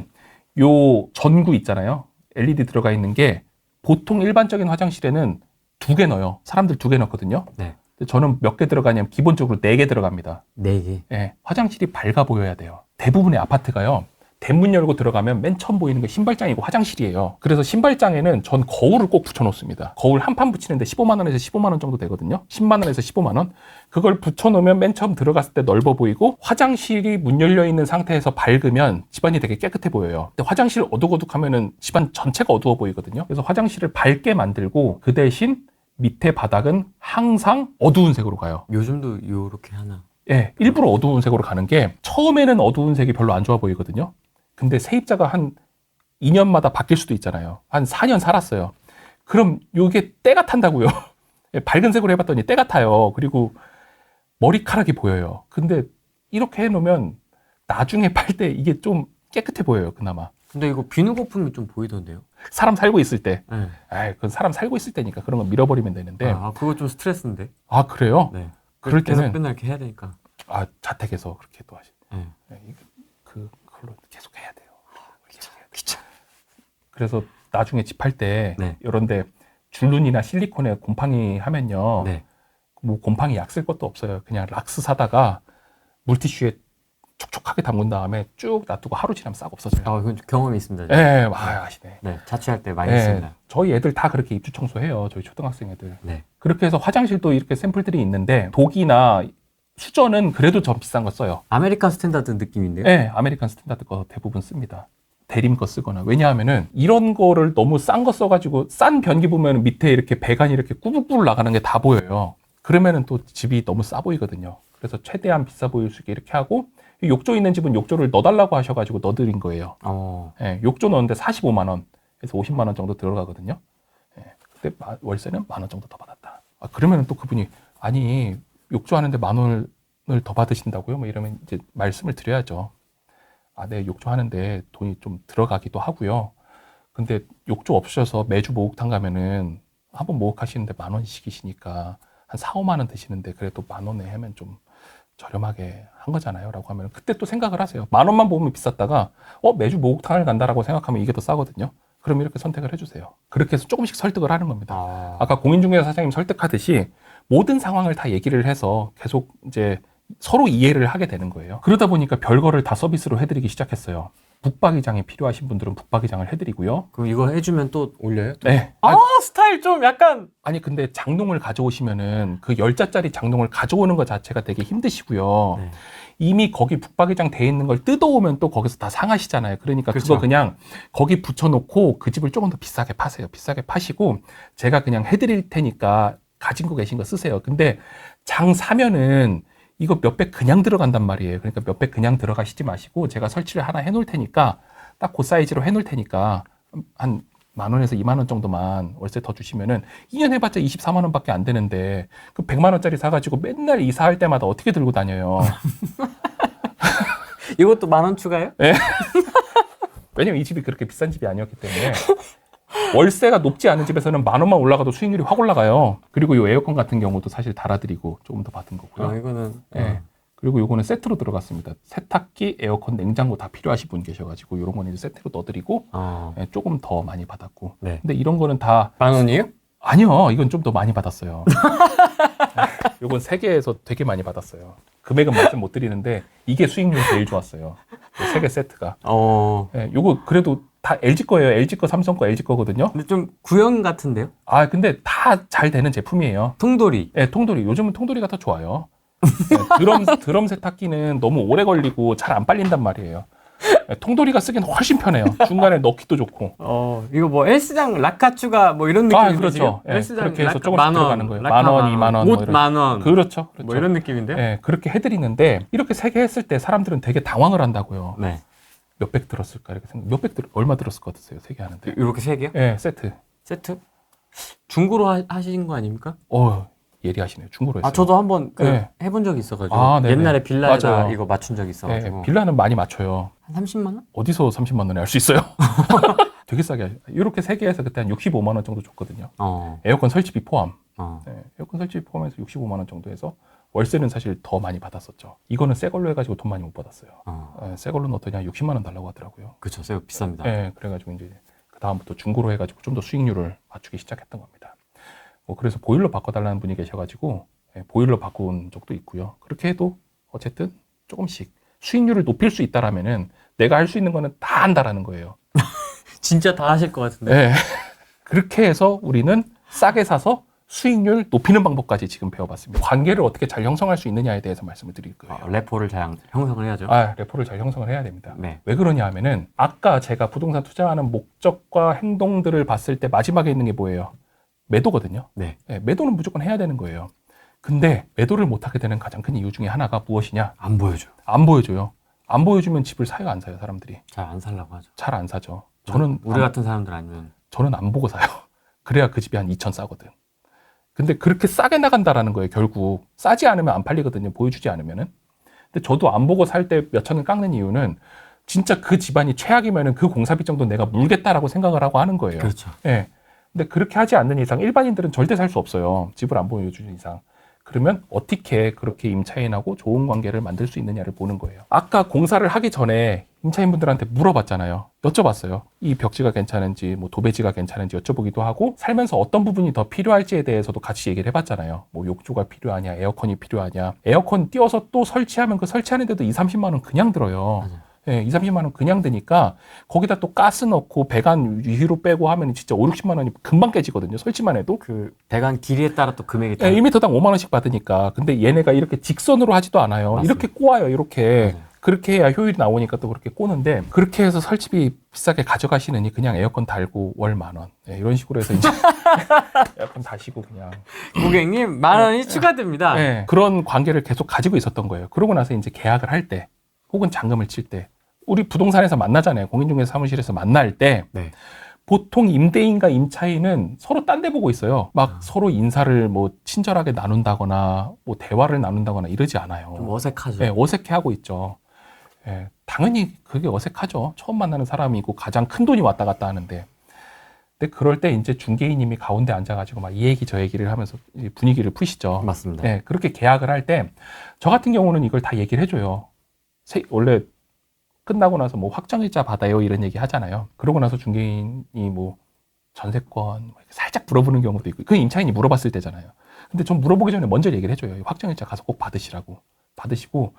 요 전구 있잖아요. LED 들어가 있는 게 보통 일반적인 화장실에는 2개 넣어요. 사람들 2개 넣거든요. 네. 근데 저는 몇 개 들어가냐면 기본적으로 4개 들어갑니다. 4개. 네, 화장실이 밝아 보여야 돼요. 대부분의 아파트가요. 대문 열고 들어가면 맨 처음 보이는 게 신발장이고 화장실이에요. 그래서 신발장에는 전 거울을 꼭 붙여놓습니다. 거울 한 판 붙이는데 15만 원에서 15만 원 정도 되거든요. 10만 원에서 15만 원. 그걸 붙여놓으면 맨 처음 들어갔을 때 넓어 보이고 화장실이 문 열려 있는 상태에서 밝으면 집안이 되게 깨끗해 보여요. 근데 화장실 어둑어둑하면은 집안 전체가 어두워 보이거든요. 그래서 화장실을 밝게 만들고 그 대신 밑에 바닥은 항상 어두운 색으로 가요. 요즘도 요렇게 하나. 예, 일부러 어두운 색으로 가는 게 처음에는 어두운 색이 별로 안 좋아 보이거든요. 근데 세입자가 한 2년마다 바뀔 수도 있잖아요. 한 4년 살았어요. 그럼 이게 때가 탄다고요. 밝은 색으로 해봤더니 때가 타요. 그리고 머리카락이 보여요. 근데 이렇게 해놓으면 나중에 팔 때 이게 좀 깨끗해 보여요, 그나마. 근데 이거 비누 거품이 좀 보이던데요? 사람 살고 있을 때. 네. 그건 사람 살고 있을 때니까 그런 거 밀어버리면 되는데. 그거 좀 스트레스인데? 아, 그래요? 네. 그럴 계속 때는. 맨날 이렇게 해야 되니까. 자택에서 그렇게 또 하시네. 네. 그걸로 계속 해야 돼요. 귀찮아. 그래서 나중에 집 할 때 네. 이런데 줄눈이나 실리콘에 곰팡이 하면요. 네. 뭐 곰팡이 약 쓸 것도 없어요. 그냥 락스 사다가 물티슈에 촉촉하게 담근 다음에 쭉 놔두고 하루 지나면 싹 없어져요. 이건 경험이 있습니다. 예, 아시네. 네, 자취할 때 많이 예, 했습니다. 저희 애들 다 그렇게 입주 청소해요. 저희 초등학생 애들. 네. 그렇게 해서 화장실도 이렇게 샘플들이 있는데 독이나 수저는 그래도 좀 비싼 거 써요. 아메리칸 스탠다드 느낌인데요? 네, 아메리칸 스탠다드 거 대부분 씁니다. 대림 거 쓰거나. 왜냐하면은 이런 거를 너무 싼 거 써가지고 싼 변기 보면 밑에 이렇게 배관이 이렇게 꾸불꾸불 나가는 게 다 보여요. 그러면은 또 집이 너무 싸 보이거든요. 그래서 최대한 비싸 보일 수 있게 이렇게 하고 욕조 있는 집은 욕조를 넣어달라고 하셔가지고 넣어드린 거예요. 예, 욕조 넣었는데 45만 원, 그래서 50만 원 정도 들어가거든요. 예, 그때 월세는 1만 원 정도 더 받았다. 그러면은 또 그분이 아니 욕조 하는데 1만 원을 더 받으신다고요? 뭐 이러면 이제 말씀을 드려야죠. 네, 욕조 하는데 돈이 좀 들어가기도 하고요. 근데 욕조 없으셔서 매주 목욕탕 가면은 한번 목욕하시는데 1만 원씩이시니까 한 4, 5만 원 드시는데 그래도 1만 원에 하면 좀 저렴하게 한 거잖아요. 라고 하면 그때 또 생각을 하세요. 1만 원만 보면 비쌌다가 매주 목욕탕을 간다라고 생각하면 이게 더 싸거든요. 그럼 이렇게 선택을 해주세요. 그렇게 해서 조금씩 설득을 하는 겁니다. 아까 공인중개사 사장님 설득하듯이 모든 상황을 다 얘기를 해서 계속 이제 서로 이해를 하게 되는 거예요. 그러다 보니까 별거를 다 서비스로 해드리기 시작했어요. 북박이장이 필요하신 분들은 북박이장을 해드리고요. 그럼 이거 해주면 또 올려요? 또? 네. 스타일 좀 약간. 아니 근데 장롱을 가져오시면은 그 10자짜리 장롱을 가져오는 것 자체가 되게 힘드시고요. 네. 이미 거기 북박이장 돼 있는 걸 뜯어오면 또 거기서 다 상하시잖아요. 그러니까 그렇죠. 그거 그냥 거기 붙여놓고 그 집을 조금 더 비싸게 파세요. 비싸게 파시고 제가 그냥 해드릴 테니까 가지고 계신 거 쓰세요. 근데 장 사면은 이거 몇백 그냥 들어간단 말이에요. 그러니까 몇백 그냥 들어가시지 마시고 제가 설치를 하나 해놓을 테니까 딱 그 사이즈로 해놓을 테니까 한 1만 원에서 2만 원 정도만 월세 더 주시면은 2년 해봤자 24만 원밖에 안 되는데 그 100만 원짜리 사가지고 맨날 이사할 때마다 어떻게 들고 다녀요? 이것도 10,000원 추가요? 네. 왜냐면 이 집이 그렇게 비싼 집이 아니었기 때문에 월세가 높지 않은 집에서는 1만 원만 올라가도 수익률이 확 올라가요. 그리고 이 에어컨 같은 경우도 사실 달아드리고 조금 더 받은 거고요. 이거는. 네. 그리고 요거는 세트로 들어갔습니다. 세탁기, 에어컨, 냉장고 다 필요하신 분 계셔가지고 이런 거는 이제 세트로 넣어드리고 네, 조금 더 많이 받았고. 네. 근데 이런 거는 다 10,000원이에요? 아니요, 이건 좀 더 많이 받았어요. 요건 3개에서 되게 많이 받았어요. 금액은 말씀 못 드리는데 이게 수익률이 제일 좋았어요. 3개 세트가. 네, 요거 그래도 다 LG 거예요. LG 거, 삼성 거, LG 거거든요. 근데 좀 구형 같은데요? 근데 다 잘 되는 제품이에요. 통돌이. 네, 통돌이. 요즘은 통돌이가 더 좋아요. 네, 드럼 세탁기는 너무 오래 걸리고 잘 안 빨린단 말이에요. 네, 통돌이가 쓰기는 훨씬 편해요. 중간에 넣기도 좋고. 이거 뭐 헬스장 라카추가 뭐 이런 느낌인데 그렇죠. 지금? 헬스장 그렇게 해서 라카 조금씩 만 원, 들어가는 거예요. 라카 10,000원, 20,000원. 옷 10,000원. 그렇죠. 뭐 이런 느낌인데요? 네, 그렇게 해드리는데 이렇게 3개 했을 때 사람들은 되게 당황을 한다고요. 네. 몇백 들었을까 이렇게 생각. 얼마 들었을 것 같으세요? 3개 하는데. 이렇게 3개요? 네, 세트. 세트? 중고로 하신 거 아닙니까? 예리하시네요. 중고로 했어요. 저도 한번 네. 해본 적이 있어가지고 네네. 옛날에 빌라에다 맞아요. 이거 맞춘 적이 있어가지고 네, 빌라는 많이 맞춰요. 한 30만 원? 어디서 30만 원에 할 수 있어요? 되게 싸게. 이렇게 3개 해서 그때 한 65만 원 정도 줬거든요. 에어컨 설치비 포함. 네, 에어컨 설치비 포함해서 65만 원 정도 해서 월세는 사실 더 많이 받았었죠. 이거는 새 걸로 해가지고 돈 많이 못 받았어요. 네, 새 걸로는 어떠냐 60만 원 달라고 하더라고요. 그쵸, 새 비쌉니다. 네, 그래가지고 이제 그 다음부터 중고로 해가지고 좀 더 수익률을 맞추기 시작했던 겁니다. 그래서 보일러 바꿔달라는 분이 계셔가지고 보일러 바꾼 적도 있고요. 그렇게 해도 어쨌든 조금씩 수익률을 높일 수 있다라면은 내가 할 수 있는 거는 다 한다라는 거예요. 진짜 다 하실 것 같은데. 네. 그렇게 해서 우리는 싸게 사서 수익률 높이는 방법까지 지금 배워봤습니다. 관계를 어떻게 잘 형성할 수 있느냐에 대해서 말씀을 드릴 거예요. 레포를 잘 형성을 해야죠. 레포를 잘 형성을 해야 됩니다. 네. 왜 그러냐 하면은 아까 제가 부동산 투자하는 목적과 행동들을 봤을 때 마지막에 있는 게 뭐예요? 매도거든요. 네. 매도는 무조건 해야 되는 거예요. 근데 매도를 못하게 되는 가장 큰 이유 중에 하나가 무엇이냐? 안 보여줘요. 안 보여줘요. 안 보여주면 집을 사요, 안 사요, 사람들이? 잘 안 살라고 하죠. 잘 안 사죠. 우리 같은 사람들 아니면. 저는 안 보고 사요. 그래야 그 집이 한 2천 싸거든. 근데 그렇게 싸게 나간다라는 거예요, 결국. 싸지 않으면 안 팔리거든요, 보여주지 않으면은. 근데 저도 안 보고 살 때 몇 천을 깎는 이유는 진짜 그 집안이 최악이면은 그 공사비 정도 내가 물겠다라고 생각을 하고 하는 거예요. 그렇죠. 예. 근데 그렇게 하지 않는 이상 일반인들은 절대 살 수 없어요. 집을 안 보여주는 이상. 그러면 어떻게 그렇게 임차인하고 좋은 관계를 만들 수 있느냐를 보는 거예요. 아까 공사를 하기 전에 임차인분들한테 물어봤잖아요. 여쭤봤어요. 이 벽지가 괜찮은지, 뭐 도배지가 괜찮은지 여쭤보기도 하고, 살면서 어떤 부분이 더 필요할지에 대해서도 같이 얘기를 해봤잖아요. 뭐 욕조가 필요하냐, 에어컨이 필요하냐. 에어컨 띄워서 또 설치하면 그 설치하는데도 2~30만 원 그냥 들어요. 맞아요. 예, 2~30만 원 그냥 드니까 거기다 또 가스 넣고 배관 위로 빼고 하면 진짜 5~60만 원이 금방 깨지거든요. 설치만 해도. 그 배관 길이에 따라 또 금액이 예, 1m당 5만 원씩 받으니까. 근데 얘네가 이렇게 직선으로 하지도 않아요. 맞습니다. 이렇게 꼬아요. 이렇게. 맞아요. 그렇게 해야 효율이 나오니까 또 그렇게 꼬는데, 그렇게 해서 설치비 비싸게 가져가시느니 그냥 에어컨 달고 월 10,000원. 예, 이런 식으로 해서 이제 에어컨 다시고 그냥. 고객님 10,000원이 추가됩니다. 예, 그런 관계를 계속 가지고 있었던 거예요. 그러고 나서 이제 계약을 할 때, 혹은 잔금을 칠 때, 우리 부동산에서 만나잖아요. 공인중개사 사무실에서 만날 때, 네. 보통 임대인과 임차인은 서로 딴 데 보고 있어요. 막 서로 인사를 뭐 친절하게 나눈다거나 뭐 대화를 나눈다거나 이러지 않아요. 좀 어색하죠. 네, 어색해하고 있죠. 예, 당연히 그게 어색하죠. 처음 만나는 사람이고 가장 큰 돈이 왔다 갔다 하는데. 근데 그럴 때 이제 중개인님이 가운데 앉아가지고 막 이 얘기 저 얘기를 하면서 분위기를 푸시죠. 맞습니다. 네, 그렇게 계약을 할 때 저 같은 경우는 이걸 다 얘기를 해줘요. 원래 끝나고 나서 뭐 확정일자 받아요 이런 얘기 하잖아요. 그러고 나서 중개인이 뭐 전세권 살짝 물어보는 경우도 있고, 그 임차인이 물어봤을 때잖아요. 근데 전 물어보기 전에 먼저 얘기를 해줘요. 확정일자 가서 꼭 받으시라고. 받으시고,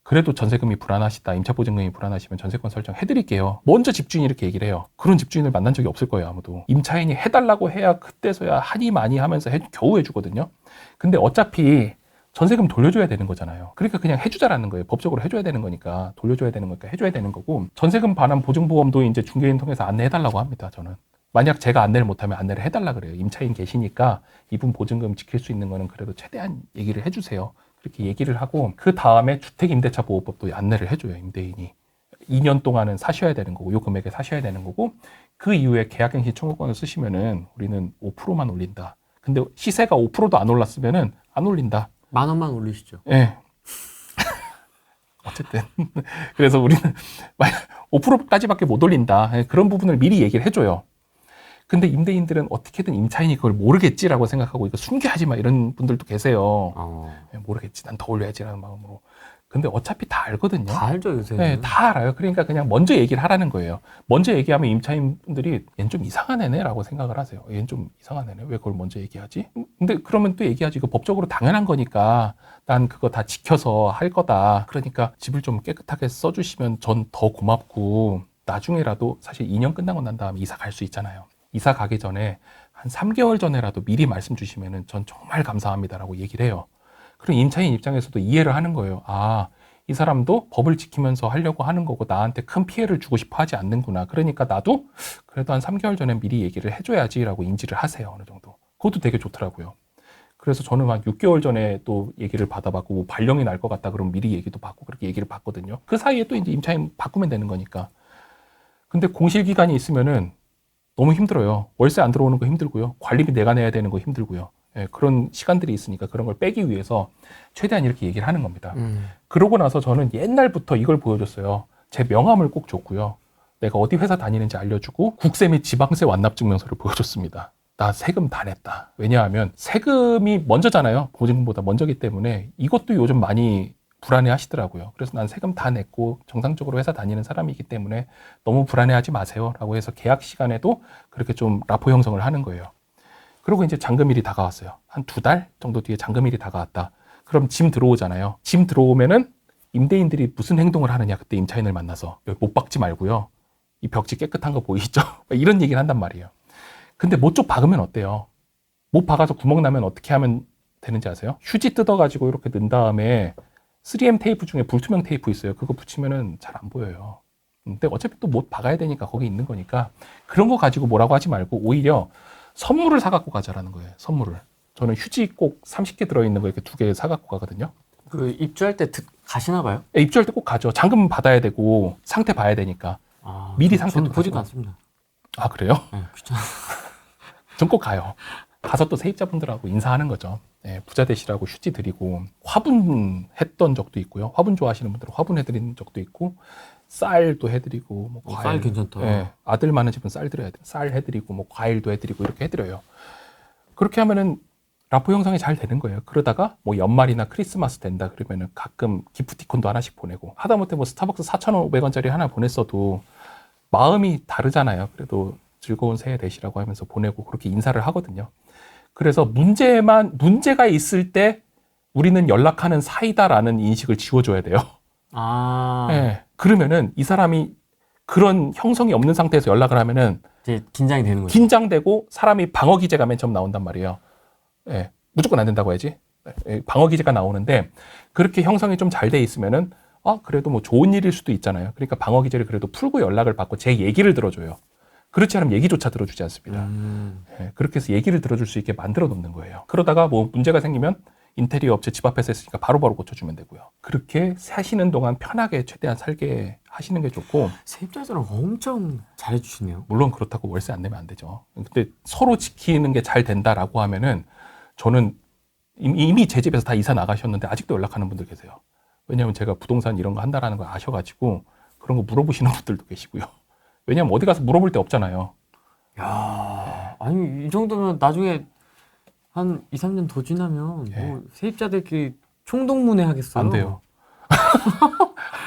그래도 전세금이 불안하시다, 임차보증금이 불안하시면 전세권 설정해드릴게요. 먼저 집주인이 이렇게 얘기를 해요. 그런 집주인을 만난 적이 없을 거예요, 아무도. 임차인이 해달라고 해야 그때서야 하니 많이 하면서 겨우 해주거든요. 근데 어차피 전세금 돌려줘야 되는 거잖아요. 그러니까 그냥 해주자라는 거예요. 법적으로 해줘야 되는 거니까, 돌려줘야 되는 거니까 해줘야 되는 거고, 전세금 반환 보증보험도 이제 중개인 통해서 안내해달라고 합니다, 저는. 만약 제가 안내를 못하면 안내를 해달라 그래요. 임차인 계시니까 이분 보증금 지킬 수 있는 거는 그래도 최대한 얘기를 해주세요. 그렇게 얘기를 하고, 그 다음에 주택임대차보호법도 안내를 해줘요, 임대인이. 2년 동안은 사셔야 되는 거고, 요 금액에 사셔야 되는 거고, 그 이후에 계약갱신 청구권을 쓰시면은 우리는 5%만 올린다. 근데 시세가 5%도 안 올랐으면은 안 올린다. 10,000원만 올리시죠. 예. 어쨌든. 그래서 우리는 5%까지밖에 못 올린다. 예, 그런 부분을 미리 얘기를 해줘요. 근데 임대인들은 어떻게든 임차인이 그걸 모르겠지라고 생각하고 이거 숨겨하지 마 이런 분들도 계세요. 예, 모르겠지. 난 더 올려야지라는 마음으로. 근데 어차피 다 알거든요. 다 알죠, 요새. 네, 다 알아요. 그러니까 그냥 먼저 얘기를 하라는 거예요. 먼저 얘기하면 임차인분들이 얘는 좀 이상한 애네라고 생각을 하세요. 얘는 좀 이상한 애네. 왜 그걸 먼저 얘기하지? 근데 그러면 또 얘기하지. 이거 법적으로 당연한 거니까 난 그거 다 지켜서 할 거다. 그러니까 집을 좀 깨끗하게 써주시면 전 더 고맙고, 나중에라도 사실 2년 끝나고 난 다음에 이사 갈 수 있잖아요. 이사 가기 전에 한 3개월 전에라도 미리 말씀 주시면은 전 정말 감사합니다라고 얘기를 해요. 그럼 임차인 입장에서도 이해를 하는 거예요. 아, 이 사람도 법을 지키면서 하려고 하는 거고 나한테 큰 피해를 주고 싶어 하지 않는구나. 그러니까 나도 그래도 한 3개월 전에 미리 얘기를 해줘야지라고 인지를 하세요. 어느 정도. 그것도 되게 좋더라고요. 그래서 저는 한 6개월 전에 또 얘기를 받아봤고, 뭐 발령이 날 것 같다 그러면 미리 얘기도 받고 그렇게 얘기를 받거든요. 그 사이에 또 이제 임차인 바꾸면 되는 거니까. 근데 공실 기간이 있으면은 너무 힘들어요. 월세 안 들어오는 거 힘들고요. 관리비 내가 내야 되는 거 힘들고요. 예, 그런 시간들이 있으니까 그런 걸 빼기 위해서 최대한 이렇게 얘기를 하는 겁니다. 그러고 나서 저는 옛날부터 이걸 보여줬어요. 제 명함을 꼭 줬고요. 내가 어디 회사 다니는지 알려주고 국세 및 지방세 완납증명서를 보여줬습니다. 나 세금 다 냈다. 왜냐하면 세금이 먼저잖아요. 보증금보다 먼저기 때문에 이것도 요즘 많이 불안해 하시더라고요. 그래서 난 세금 다 냈고 정상적으로 회사 다니는 사람이기 때문에 너무 불안해하지 마세요 라고 해서 계약 시간에도 그렇게 좀 라포 형성을 하는 거예요. 그리고 이제 잔금일이 다가왔어요. 한 2달 정도 뒤에 잔금일이 다가왔다. 그럼 짐 들어오잖아요. 짐 들어오면은 임대인들이 무슨 행동을 하느냐. 그때 임차인을 만나서 못 박지 말고요. 이 벽지 깨끗한 거 보이시죠? 이런 얘기를 한단 말이에요. 근데 못 쪽 박으면 어때요? 못 박아서 구멍 나면 어떻게 하면 되는지 아세요? 휴지 뜯어가지고 이렇게 넣은 다음에 3M 테이프 중에 불투명 테이프 있어요. 그거 붙이면은 잘 안 보여요. 근데 어차피 또 못 박아야 되니까 거기 있는 거니까 그런 거 가지고 뭐라고 하지 말고 오히려 선물을 사갖고 가자라는 거예요. 선물을. 저는 휴지 꼭 30개 들어있는 거 이렇게 2개 사갖고 가거든요. 그 입주할 때 가시나 봐요? 네, 입주할 때 꼭 가죠. 잔금 받아야 되고 상태 봐야 되니까. 미리 상태도 저는 보지도 가지고. 않습니다. 아, 그래요? 네, 귀찮아. 전 꼭 가요. 가서 또 세입자분들하고 인사하는 거죠. 네, 부자 되시라고 휴지 드리고 화분했던 적도 있고요. 화분 좋아하시는 분들은 화분해드린 적도 있고 쌀도 해드리고 뭐 과일. 쌀 괜찮다. 네, 아들 많은 집은 쌀 드려야 돼. 쌀 해드리고 뭐 과일도 해드리고 이렇게 해드려요. 그렇게 하면은 라포 형성이 잘 되는 거예요. 그러다가 뭐 연말이나 크리스마스 된다 그러면은 가끔 기프티콘도 하나씩 보내고, 하다못해 뭐 스타벅스 4,500원짜리 하나 보냈어도 마음이 다르잖아요. 그래도 즐거운 새해 되시라고 하면서 보내고 그렇게 인사를 하거든요. 그래서 문제가 있을 때 우리는 연락하는 사이다라는 인식을 지워줘야 돼요. 네. 그러면은 이 사람이 그런 형성이 없는 상태에서 연락을 하면은 이제 긴장이 되는 거죠. 긴장되고 사람이 방어 기제가 맨 처음 나온단 말이에요. 예, 무조건 안 된다고 해야지. 예, 방어 기제가 나오는데 그렇게 형성이 좀 잘 돼 있으면은 그래도 뭐 좋은 일일 수도 있잖아요. 그러니까 방어 기제를 그래도 풀고 연락을 받고 제 얘기를 들어줘요. 그렇지 않으면 얘기조차 들어주지 않습니다. 예, 그렇게 해서 얘기를 들어줄 수 있게 만들어 놓는 거예요. 그러다가 뭐 문제가 생기면 인테리어 업체 집 앞에서 했으니까 바로바로 고쳐주면 되고요. 그렇게 사시는 동안 편하게 최대한 살게 하시는 게 좋고, 세입자들은 엄청 잘해주시네요. 물론 그렇다고 월세 안 내면 안 되죠. 근데 서로 지키는 게 잘 된다라고 하면은 저는 이미 제 집에서 다 이사 나가셨는데 아직도 연락하는 분들 계세요. 왜냐하면 제가 부동산 이런 거 한다라는 걸 아셔가지고 그런 거 물어보시는 분들도 계시고요. 왜냐하면 어디 가서 물어볼 데 없잖아요. 야, 아니 이 정도면 나중에 한 2, 3년 더 지나면 예. 뭐 세입자들끼리 총동문회 하겠어요. 안 돼요.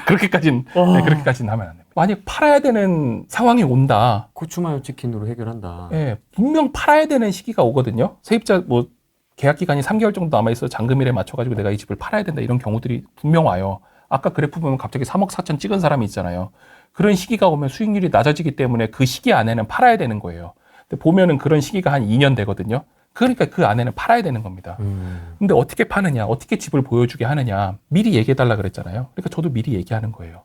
그렇게까지는 하면 안 됩니다. 만약 팔아야 되는 상황이 온다. 고추마요 치킨으로 해결한다. 예, 분명 팔아야 되는 시기가 오거든요. 세입자 뭐 계약 기간이 3개월 정도 남아 있어 잔금일에 맞춰가지고 내가 이 집을 팔아야 된다 이런 경우들이 분명 와요. 아까 그래프 보면 갑자기 3억 4천 찍은 사람이 있잖아요. 그런 시기가 오면 수익률이 낮아지기 때문에 그 시기 안에는 팔아야 되는 거예요. 근데 보면은 그런 시기가 한 2년 되거든요. 그러니까 그 안에는 팔아야 되는 겁니다. 근데 어떻게 파느냐, 어떻게 집을 보여주게 하느냐, 미리 얘기해달라 그랬잖아요. 그러니까 저도 미리 얘기하는 거예요.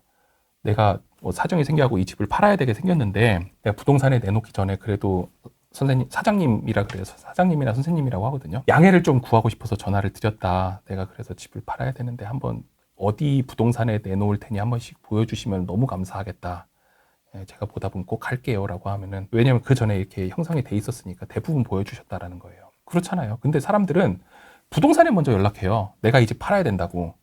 내가 뭐 사정이 생겨하고 이 집을 팔아야 되게 생겼는데 내가 부동산에 내놓기 전에 그래도 선생님, 사장님이라 그래서 사장님이나 선생님이라고 하거든요. 양해를 좀 구하고 싶어서 전화를 드렸다. 내가 그래서 집을 팔아야 되는데 한번 어디 부동산에 내놓을 테니 한 번씩 보여주시면 너무 감사하겠다. 예, 제가 보다 보면 꼭 할게요 라고 하면은, 왜냐면 그 전에 이렇게 형성이 돼 있었으니까 대부분 보여주셨다라는 거예요. 그렇잖아요. 근데 사람들은 부동산에 먼저 연락해요. 내가 이 집 팔아야 된다고.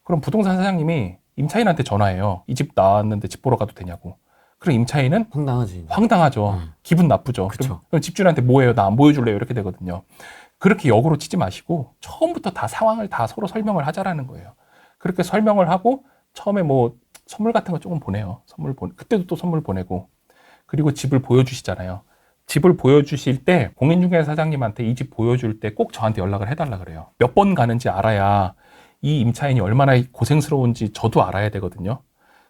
그럼 부동산 사장님이 임차인한테 전화해요. 이 집 나왔는데 집 보러 가도 되냐고. 그럼 임차인은 황당하지. 황당하죠. 기분 나쁘죠. 그쵸. 그럼 집주인한테 뭐예요? 나 안 보여줄래요? 이렇게 되거든요. 그렇게 역으로 치지 마시고 처음부터 다 상황을 다 서로 설명을 하자라는 거예요. 그렇게 설명을 하고 처음에 뭐 선물 같은 거 조금 보내요. 그때도 또 선물 보내고, 그리고 집을 보여주시잖아요. 집을 보여주실 때 공인중개사 사장님한테 이 집 보여줄 때 꼭 저한테 연락을 해달라 그래요. 몇 번 가는지 알아야 이 임차인이 얼마나 고생스러운지 저도 알아야 되거든요.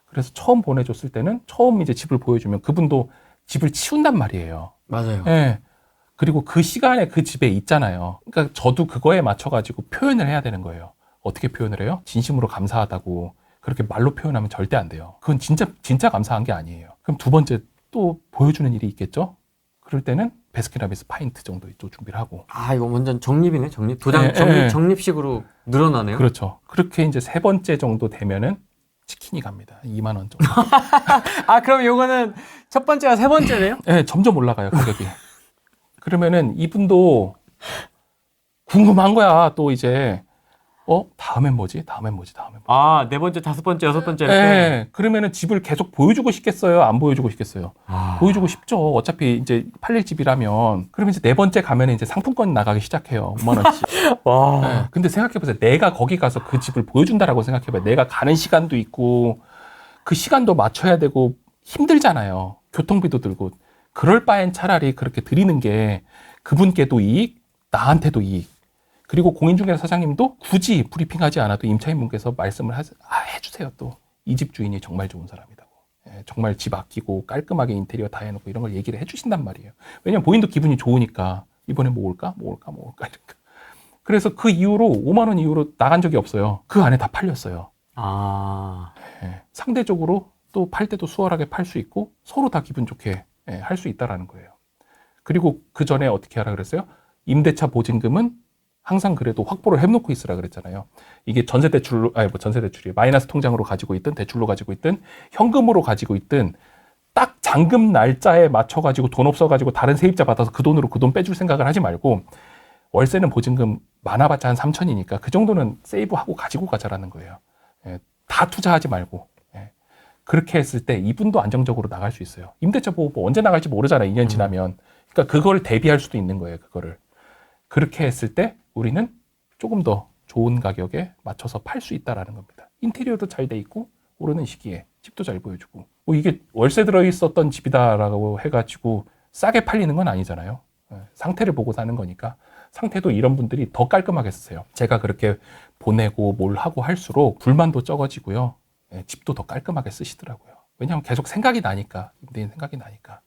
그래서 처음 보내줬을 때는 처음 이제 집을 보여주면 그분도 집을 치운단 말이에요. 맞아요. 예. 그리고 그 시간에 그 집에 있잖아요. 그러니까 저도 그거에 맞춰가지고 표현을 해야 되는 거예요. 어떻게 표현을 해요? 진심으로 감사하다고 그렇게 말로 표현하면 절대 안 돼요. 그건 진짜 감사한 게 아니에요. 그럼 두 번째 또 보여주는 일이 있겠죠? 그럴 때는 베스킨라빈스 파인트 정도 또 준비를 하고. 이거 완전 정립이네, 정립. 도장 예. 정립식으로 늘어나네요. 그렇죠. 그렇게 이제 세 번째 정도 되면은 치킨이 갑니다. 2만 원 정도. 그럼 요거는 첫 번째가 세 번째네요? 네, 점점 올라가요, 가격이. 그러면은 이분도 궁금한 거야, 또 이제. 다음엔 뭐지? 네 번째, 다섯 번째, 여섯 번째 이렇게. 네, 그러면은 집을 계속 보여주고 싶겠어요? 안 보여주고 싶겠어요? 보여주고 싶죠. 어차피 이제 팔릴 집이라면. 그러면 이제 네 번째 가면 이제 상품권 나가기 시작해요. 5만 원씩. 와. 네, 근데 생각해보세요. 내가 거기 가서 그 집을 보여준다라고 생각해봐요. 내가 가는 시간도 있고, 그 시간도 맞춰야 되고, 힘들잖아요. 교통비도 들고. 그럴 바엔 차라리 그렇게 드리는 게 그분께도 이익, 나한테도 이익. 그리고 공인중개사 사장님도 굳이 브리핑하지 않아도 임차인분께서 말씀을 해주세요. 또 이 집 주인이 정말 좋은 사람이라고. 예, 정말 집 아끼고 깔끔하게 인테리어 다 해놓고 이런 걸 얘기를 해주신단 말이에요. 왜냐면 본인도 기분이 좋으니까 이번에 뭐 올까 이러니까. 그래서 그 이후로 5만 원 이후로 나간 적이 없어요. 그 안에 다 팔렸어요. 예, 상대적으로 또 팔 때도 수월하게 팔 수 있고 서로 다 기분 좋게 할 수 있다라는 거예요. 그리고 그 전에 어떻게 하라 그랬어요? 임대차 보증금은 항상 그래도 확보를 해놓고 있으라 그랬잖아요. 이게 전세대출이 마이너스 통장으로 가지고 있든 대출로 가지고 있든 현금으로 가지고 있든 딱 잔금 날짜에 맞춰가지고 돈 없어가지고 다른 세입자 받아서 그 돈으로 그 돈 빼줄 생각을 하지 말고, 월세는 보증금 많아봤자 한 3천이니까 그 정도는 세이브하고 가지고 가자라는 거예요. 다 투자하지 말고. 그렇게 했을 때 이분도 안정적으로 나갈 수 있어요. 임대차 보호 언제 나갈지 모르잖아요. 2년 지나면. 그러니까 그걸 대비할 수도 있는 거예요. 그거를. 그렇게 했을 때 우리는 조금 더 좋은 가격에 맞춰서 팔 수 있다라는 겁니다. 인테리어도 잘 돼 있고 오르는 시기에 집도 잘 보여주고 뭐 이게 월세 들어있었던 집이다라고 해가지고 싸게 팔리는 건 아니잖아요. 상태를 보고 사는 거니까 상태도 이런 분들이 더 깔끔하게 쓰세요. 제가 그렇게 보내고 뭘 하고 할수록 불만도 적어지고요. 집도 더 깔끔하게 쓰시더라고요. 왜냐하면 계속 생각이 나니까, 임대인 생각이 나니까.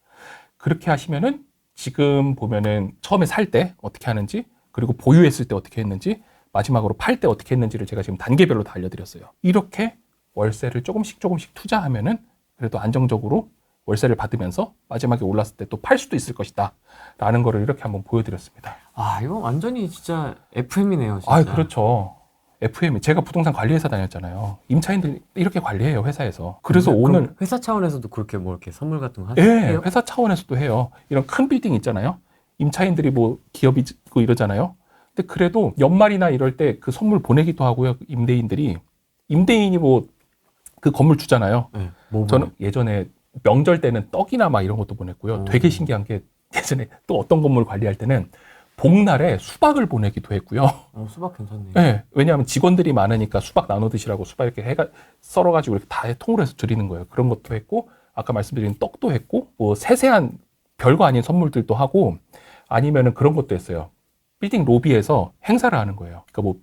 그렇게 하시면은 지금 보면은 처음에 살 때 어떻게 하는지, 그리고 보유했을 때 어떻게 했는지, 마지막으로 팔 때 어떻게 했는지를 제가 지금 단계별로 다 알려드렸어요. 이렇게 월세를 조금씩 투자하면은 그래도 안정적으로 월세를 받으면서 마지막에 올랐을 때 또 팔 수도 있을 것이다 라는 거를 이렇게 한번 보여드렸습니다. 아, 이거 완전히 진짜 FM이네요, 진짜. 아, 그렇죠. FM, 제가 부동산 관리회사 다녔잖아요. 임차인들 이렇게 관리해요, 회사에서. 그래서 오늘 회사 차원에서도 그렇게 뭐 이렇게 선물 같은 거 예, 하세요? 회사 차원에서도 해요. 이런 큰 빌딩 있잖아요. 임차인들이 뭐 기업이 있고 이러잖아요. 근데 그래도 연말이나 이럴 때 그 선물 보내기도 하고요. 임대인이 뭐 그 건물 주잖아요. 네, 뭐 저는 예전에 명절 때는 떡이나 막 이런 것도 보냈고요. 되게 신기한 게 예전에 또 어떤 건물 관리할 때는 복날에 수박을 보내기도 했고요. 수박 괜찮네요. 네, 왜냐하면 직원들이 많으니까 수박 나눠 드시라고 수박 이렇게 썰어가지고 이렇게 다 통으로 해서 드리는 거예요. 그런 것도 했고, 아까 말씀드린 떡도 했고, 뭐 세세한 별거 아닌 선물들도 하고, 아니면은 그런 것도 했어요. 빌딩 로비에서 행사를 하는 거예요. 그러니까 뭐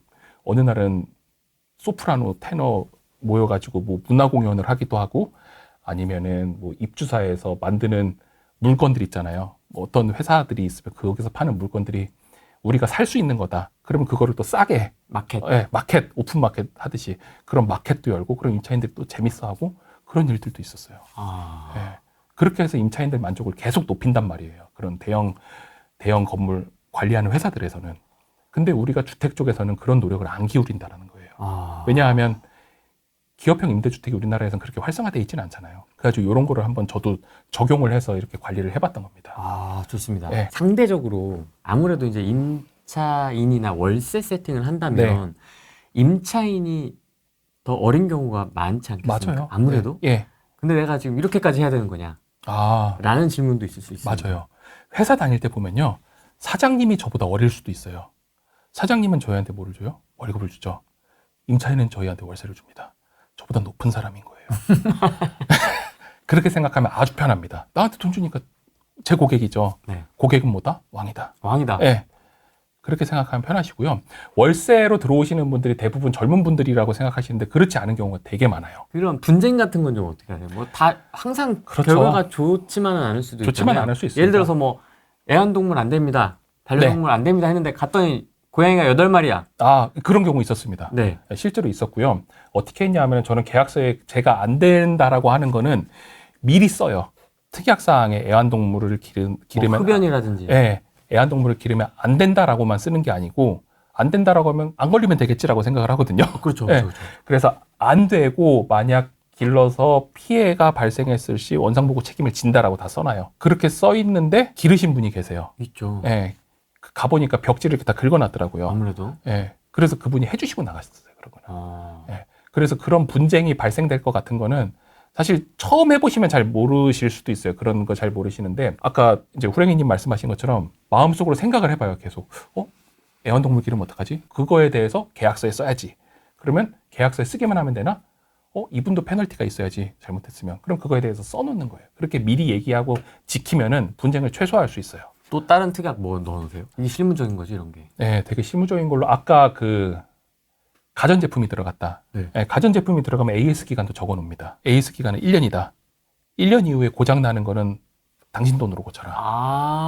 어느 날은 소프라노, 테너 모여가지고 뭐 문화 공연을 하기도 하고, 아니면은 뭐 입주사에서 만드는 물건들 있잖아요. 뭐 어떤 회사들이 있으면 거기서 파는 물건들이 우리가 살 수 있는 거다. 그러면 그거를 또 싸게 마켓. 마켓, 오픈 마켓 하듯이 그런 마켓도 열고, 그런 임차인들이 또 재밌어하고 그런 일들도 있었어요. 예. 그렇게 해서 임차인들 만족을 계속 높인단 말이에요. 그런 대형 건물 관리하는 회사들에서는. 근데 우리가 주택 쪽에서는 그런 노력을 안 기울인다라는 거예요. 왜냐하면 기업형 임대주택이 우리나라에서는 그렇게 활성화되어 있지는 않잖아요. 그래가지고 이런 거를 한번 저도 적용을 해서 이렇게 관리를 해봤던 겁니다. 좋습니다. 네. 상대적으로 아무래도 이제 임차인이나 월세 세팅을 한다면 임차인이 더 어린 경우가 많지 않겠습니까? 맞아요. 아무래도. 예. 근데 내가 지금 이렇게까지 해야 되는 거냐? 라는 질문도 있을 수 있습니다. 맞아요. 회사 다닐 때 보면요. 사장님이 저보다 어릴 수도 있어요. 사장님은 저희한테 뭐를 줘요? 월급을 주죠. 임차인은 저희한테 월세를 줍니다. 저보다 높은 사람인 거예요. 그렇게 생각하면 아주 편합니다. 나한테 돈 주니까 제 고객이죠. 네. 고객은 뭐다? 왕이다. 왕이다. 네. 그렇게 생각하면 편하시고요. 월세로 들어오시는 분들이 대부분 젊은 분들이라고 생각하시는데 그렇지 않은 경우가 되게 많아요. 그런 분쟁 같은 건 좀 어떻게 하세요? 뭐 다 항상 그렇죠. 결과가 좋지만은 않을 수도 좋지만 있잖아요. 않을 수 있습니다. 예를 들어서 뭐 애완동물 안 됩니다. 반려동물 안 됩니다 했는데 갔더니 고양이가 8마리야. 그런 경우 있었습니다. 네. 실제로 있었고요. 어떻게 했냐면 저는 계약서에 제가 안 된다라고 하는 거는 미리 써요. 특약사항에 애완동물을 기르면 흡연이라든지. 네, 애완동물을 기르면 안 된다라고만 쓰는 게 아니고, 안 된다라고 하면 안 걸리면 되겠지라고 생각을 하거든요. 그렇죠. 네. 그래서 안 되고 만약 길러서 피해가 발생했을 시 원상복구 책임을 진다라고 다 써놔요. 그렇게 써 있는데 기르신 분이 계세요. 있죠. 네. 가보니까 벽지를 이렇게 다 긁어놨더라고요. 아무래도. 네. 그래서 그분이 해주시고 나가셨어요. 그러거나. 아. 네. 그래서 그런 분쟁이 발생될 것 같은 거는 사실 처음 해보시면 잘 모르실 수도 있어요. 그런 거 잘 모르시는데, 아까 이제 후랭이님 말씀하신 것처럼 마음속으로 생각을 해봐요. 계속. 애완동물 기르면 어떡하지? 그거에 대해서 계약서에 써야지. 그러면 계약서에 쓰기만 하면 되나? 이분도 페널티가 있어야지. 잘못했으면. 그럼 그거에 대해서 써놓는 거예요. 그렇게 미리 얘기하고 지키면은 분쟁을 최소화할 수 있어요. 또 다른 특약 뭐 넣어놓으세요? 이게 실무적인 거지, 이런 게. 네, 되게 실무적인 걸로. 아까 그 가전제품이 들어갔다. 네. 네, 가전제품이 들어가면 AS 기간도 적어 놓습니다. AS 기간은 1년이다. 1년 이후에 고장 나는 거는 당신 돈으로 고쳐라.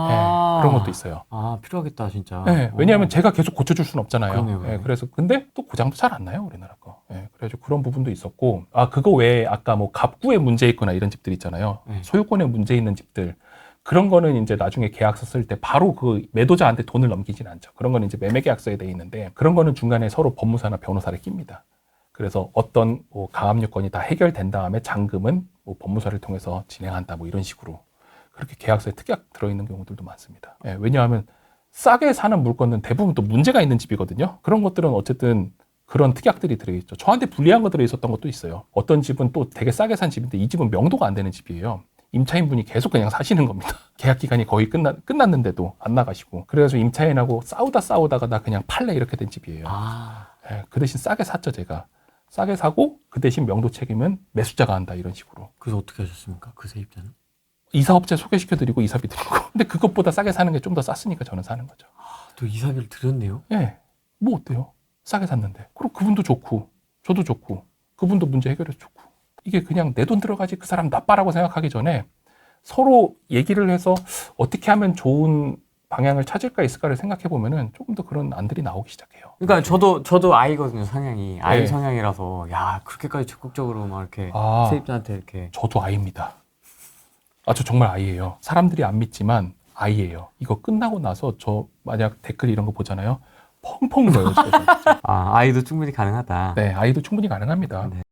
네, 그런 것도 있어요. 필요하겠다, 진짜. 네, 왜냐하면 제가 계속 고쳐줄 수는 없잖아요. 그러네요. 네, 그래서 근데 또 고장도 잘 안 나요, 우리나라 거. 네, 그래서 그런 부분도 있었고, 그거 외에 아까 뭐 갑구에 문제 있거나 이런 집들 있잖아요. 네. 소유권에 문제 있는 집들. 그런 거는 이제 나중에 계약서 쓸 때 바로 그 매도자한테 돈을 넘기진 않죠. 그런 거는 이제 매매계약서에 돼 있는데, 그런 거는 중간에 서로 법무사나 변호사를 낍니다. 그래서 어떤 뭐 가압 요건이 다 해결된 다음에 잔금은 뭐 법무사를 통해서 진행한다, 뭐 이런 식으로. 그렇게 계약서에 특약 들어있는 경우들도 많습니다. 예, 왜냐하면 싸게 사는 물건은 대부분 또 문제가 있는 집이거든요. 그런 것들은 어쨌든 그런 특약들이 들어있죠. 저한테 불리한 거 들어있었던 것도 있어요. 어떤 집은 또 되게 싸게 산 집인데 이 집은 명도가 안 되는 집이에요. 임차인분이 계속 그냥 사시는 겁니다. 계약 기간이 거의 끝났는데도 안 나가시고. 그래가지고 임차인하고 싸우다가 나 그냥 팔래 이렇게 된 집이에요. 예, 그 대신 싸게 샀죠, 제가. 싸게 사고 그 대신 명도 책임은 매수자가 한다 이런 식으로. 그래서 어떻게 하셨습니까? 그 세입자는? 이사업체 소개시켜드리고 이사비 드리고. 근데 그것보다 싸게 사는 게 좀 더 쌌으니까 저는 사는 거죠. 또 이사비를 드렸네요. 예, 뭐 어때요? 싸게 샀는데. 그럼 그분도 좋고 저도 좋고 그분도 문제 해결해서 좋고. 이게 그냥 내 돈 들어가지 그 사람 나빠라고 생각하기 전에 서로 얘기를 해서 어떻게 하면 좋은 방향을 찾을까 있을까를 생각해 보면은 조금 더 그런 안들이 나오기 시작해요. 그러니까 저도 아이거든요, 성향이. 아이 네. 성향이라서 야, 그렇게까지 적극적으로 막 이렇게 아, 세입자한테 이렇게. 저도 아이입니다. 저 정말 아이예요. 사람들이 안 믿지만 아이예요. 이거 끝나고 나서 저 만약 댓글 이런 거 보잖아요. 펑펑 울어요. 아, 아이도 충분히 가능하다. 네, 아이도 충분히 가능합니다. 네.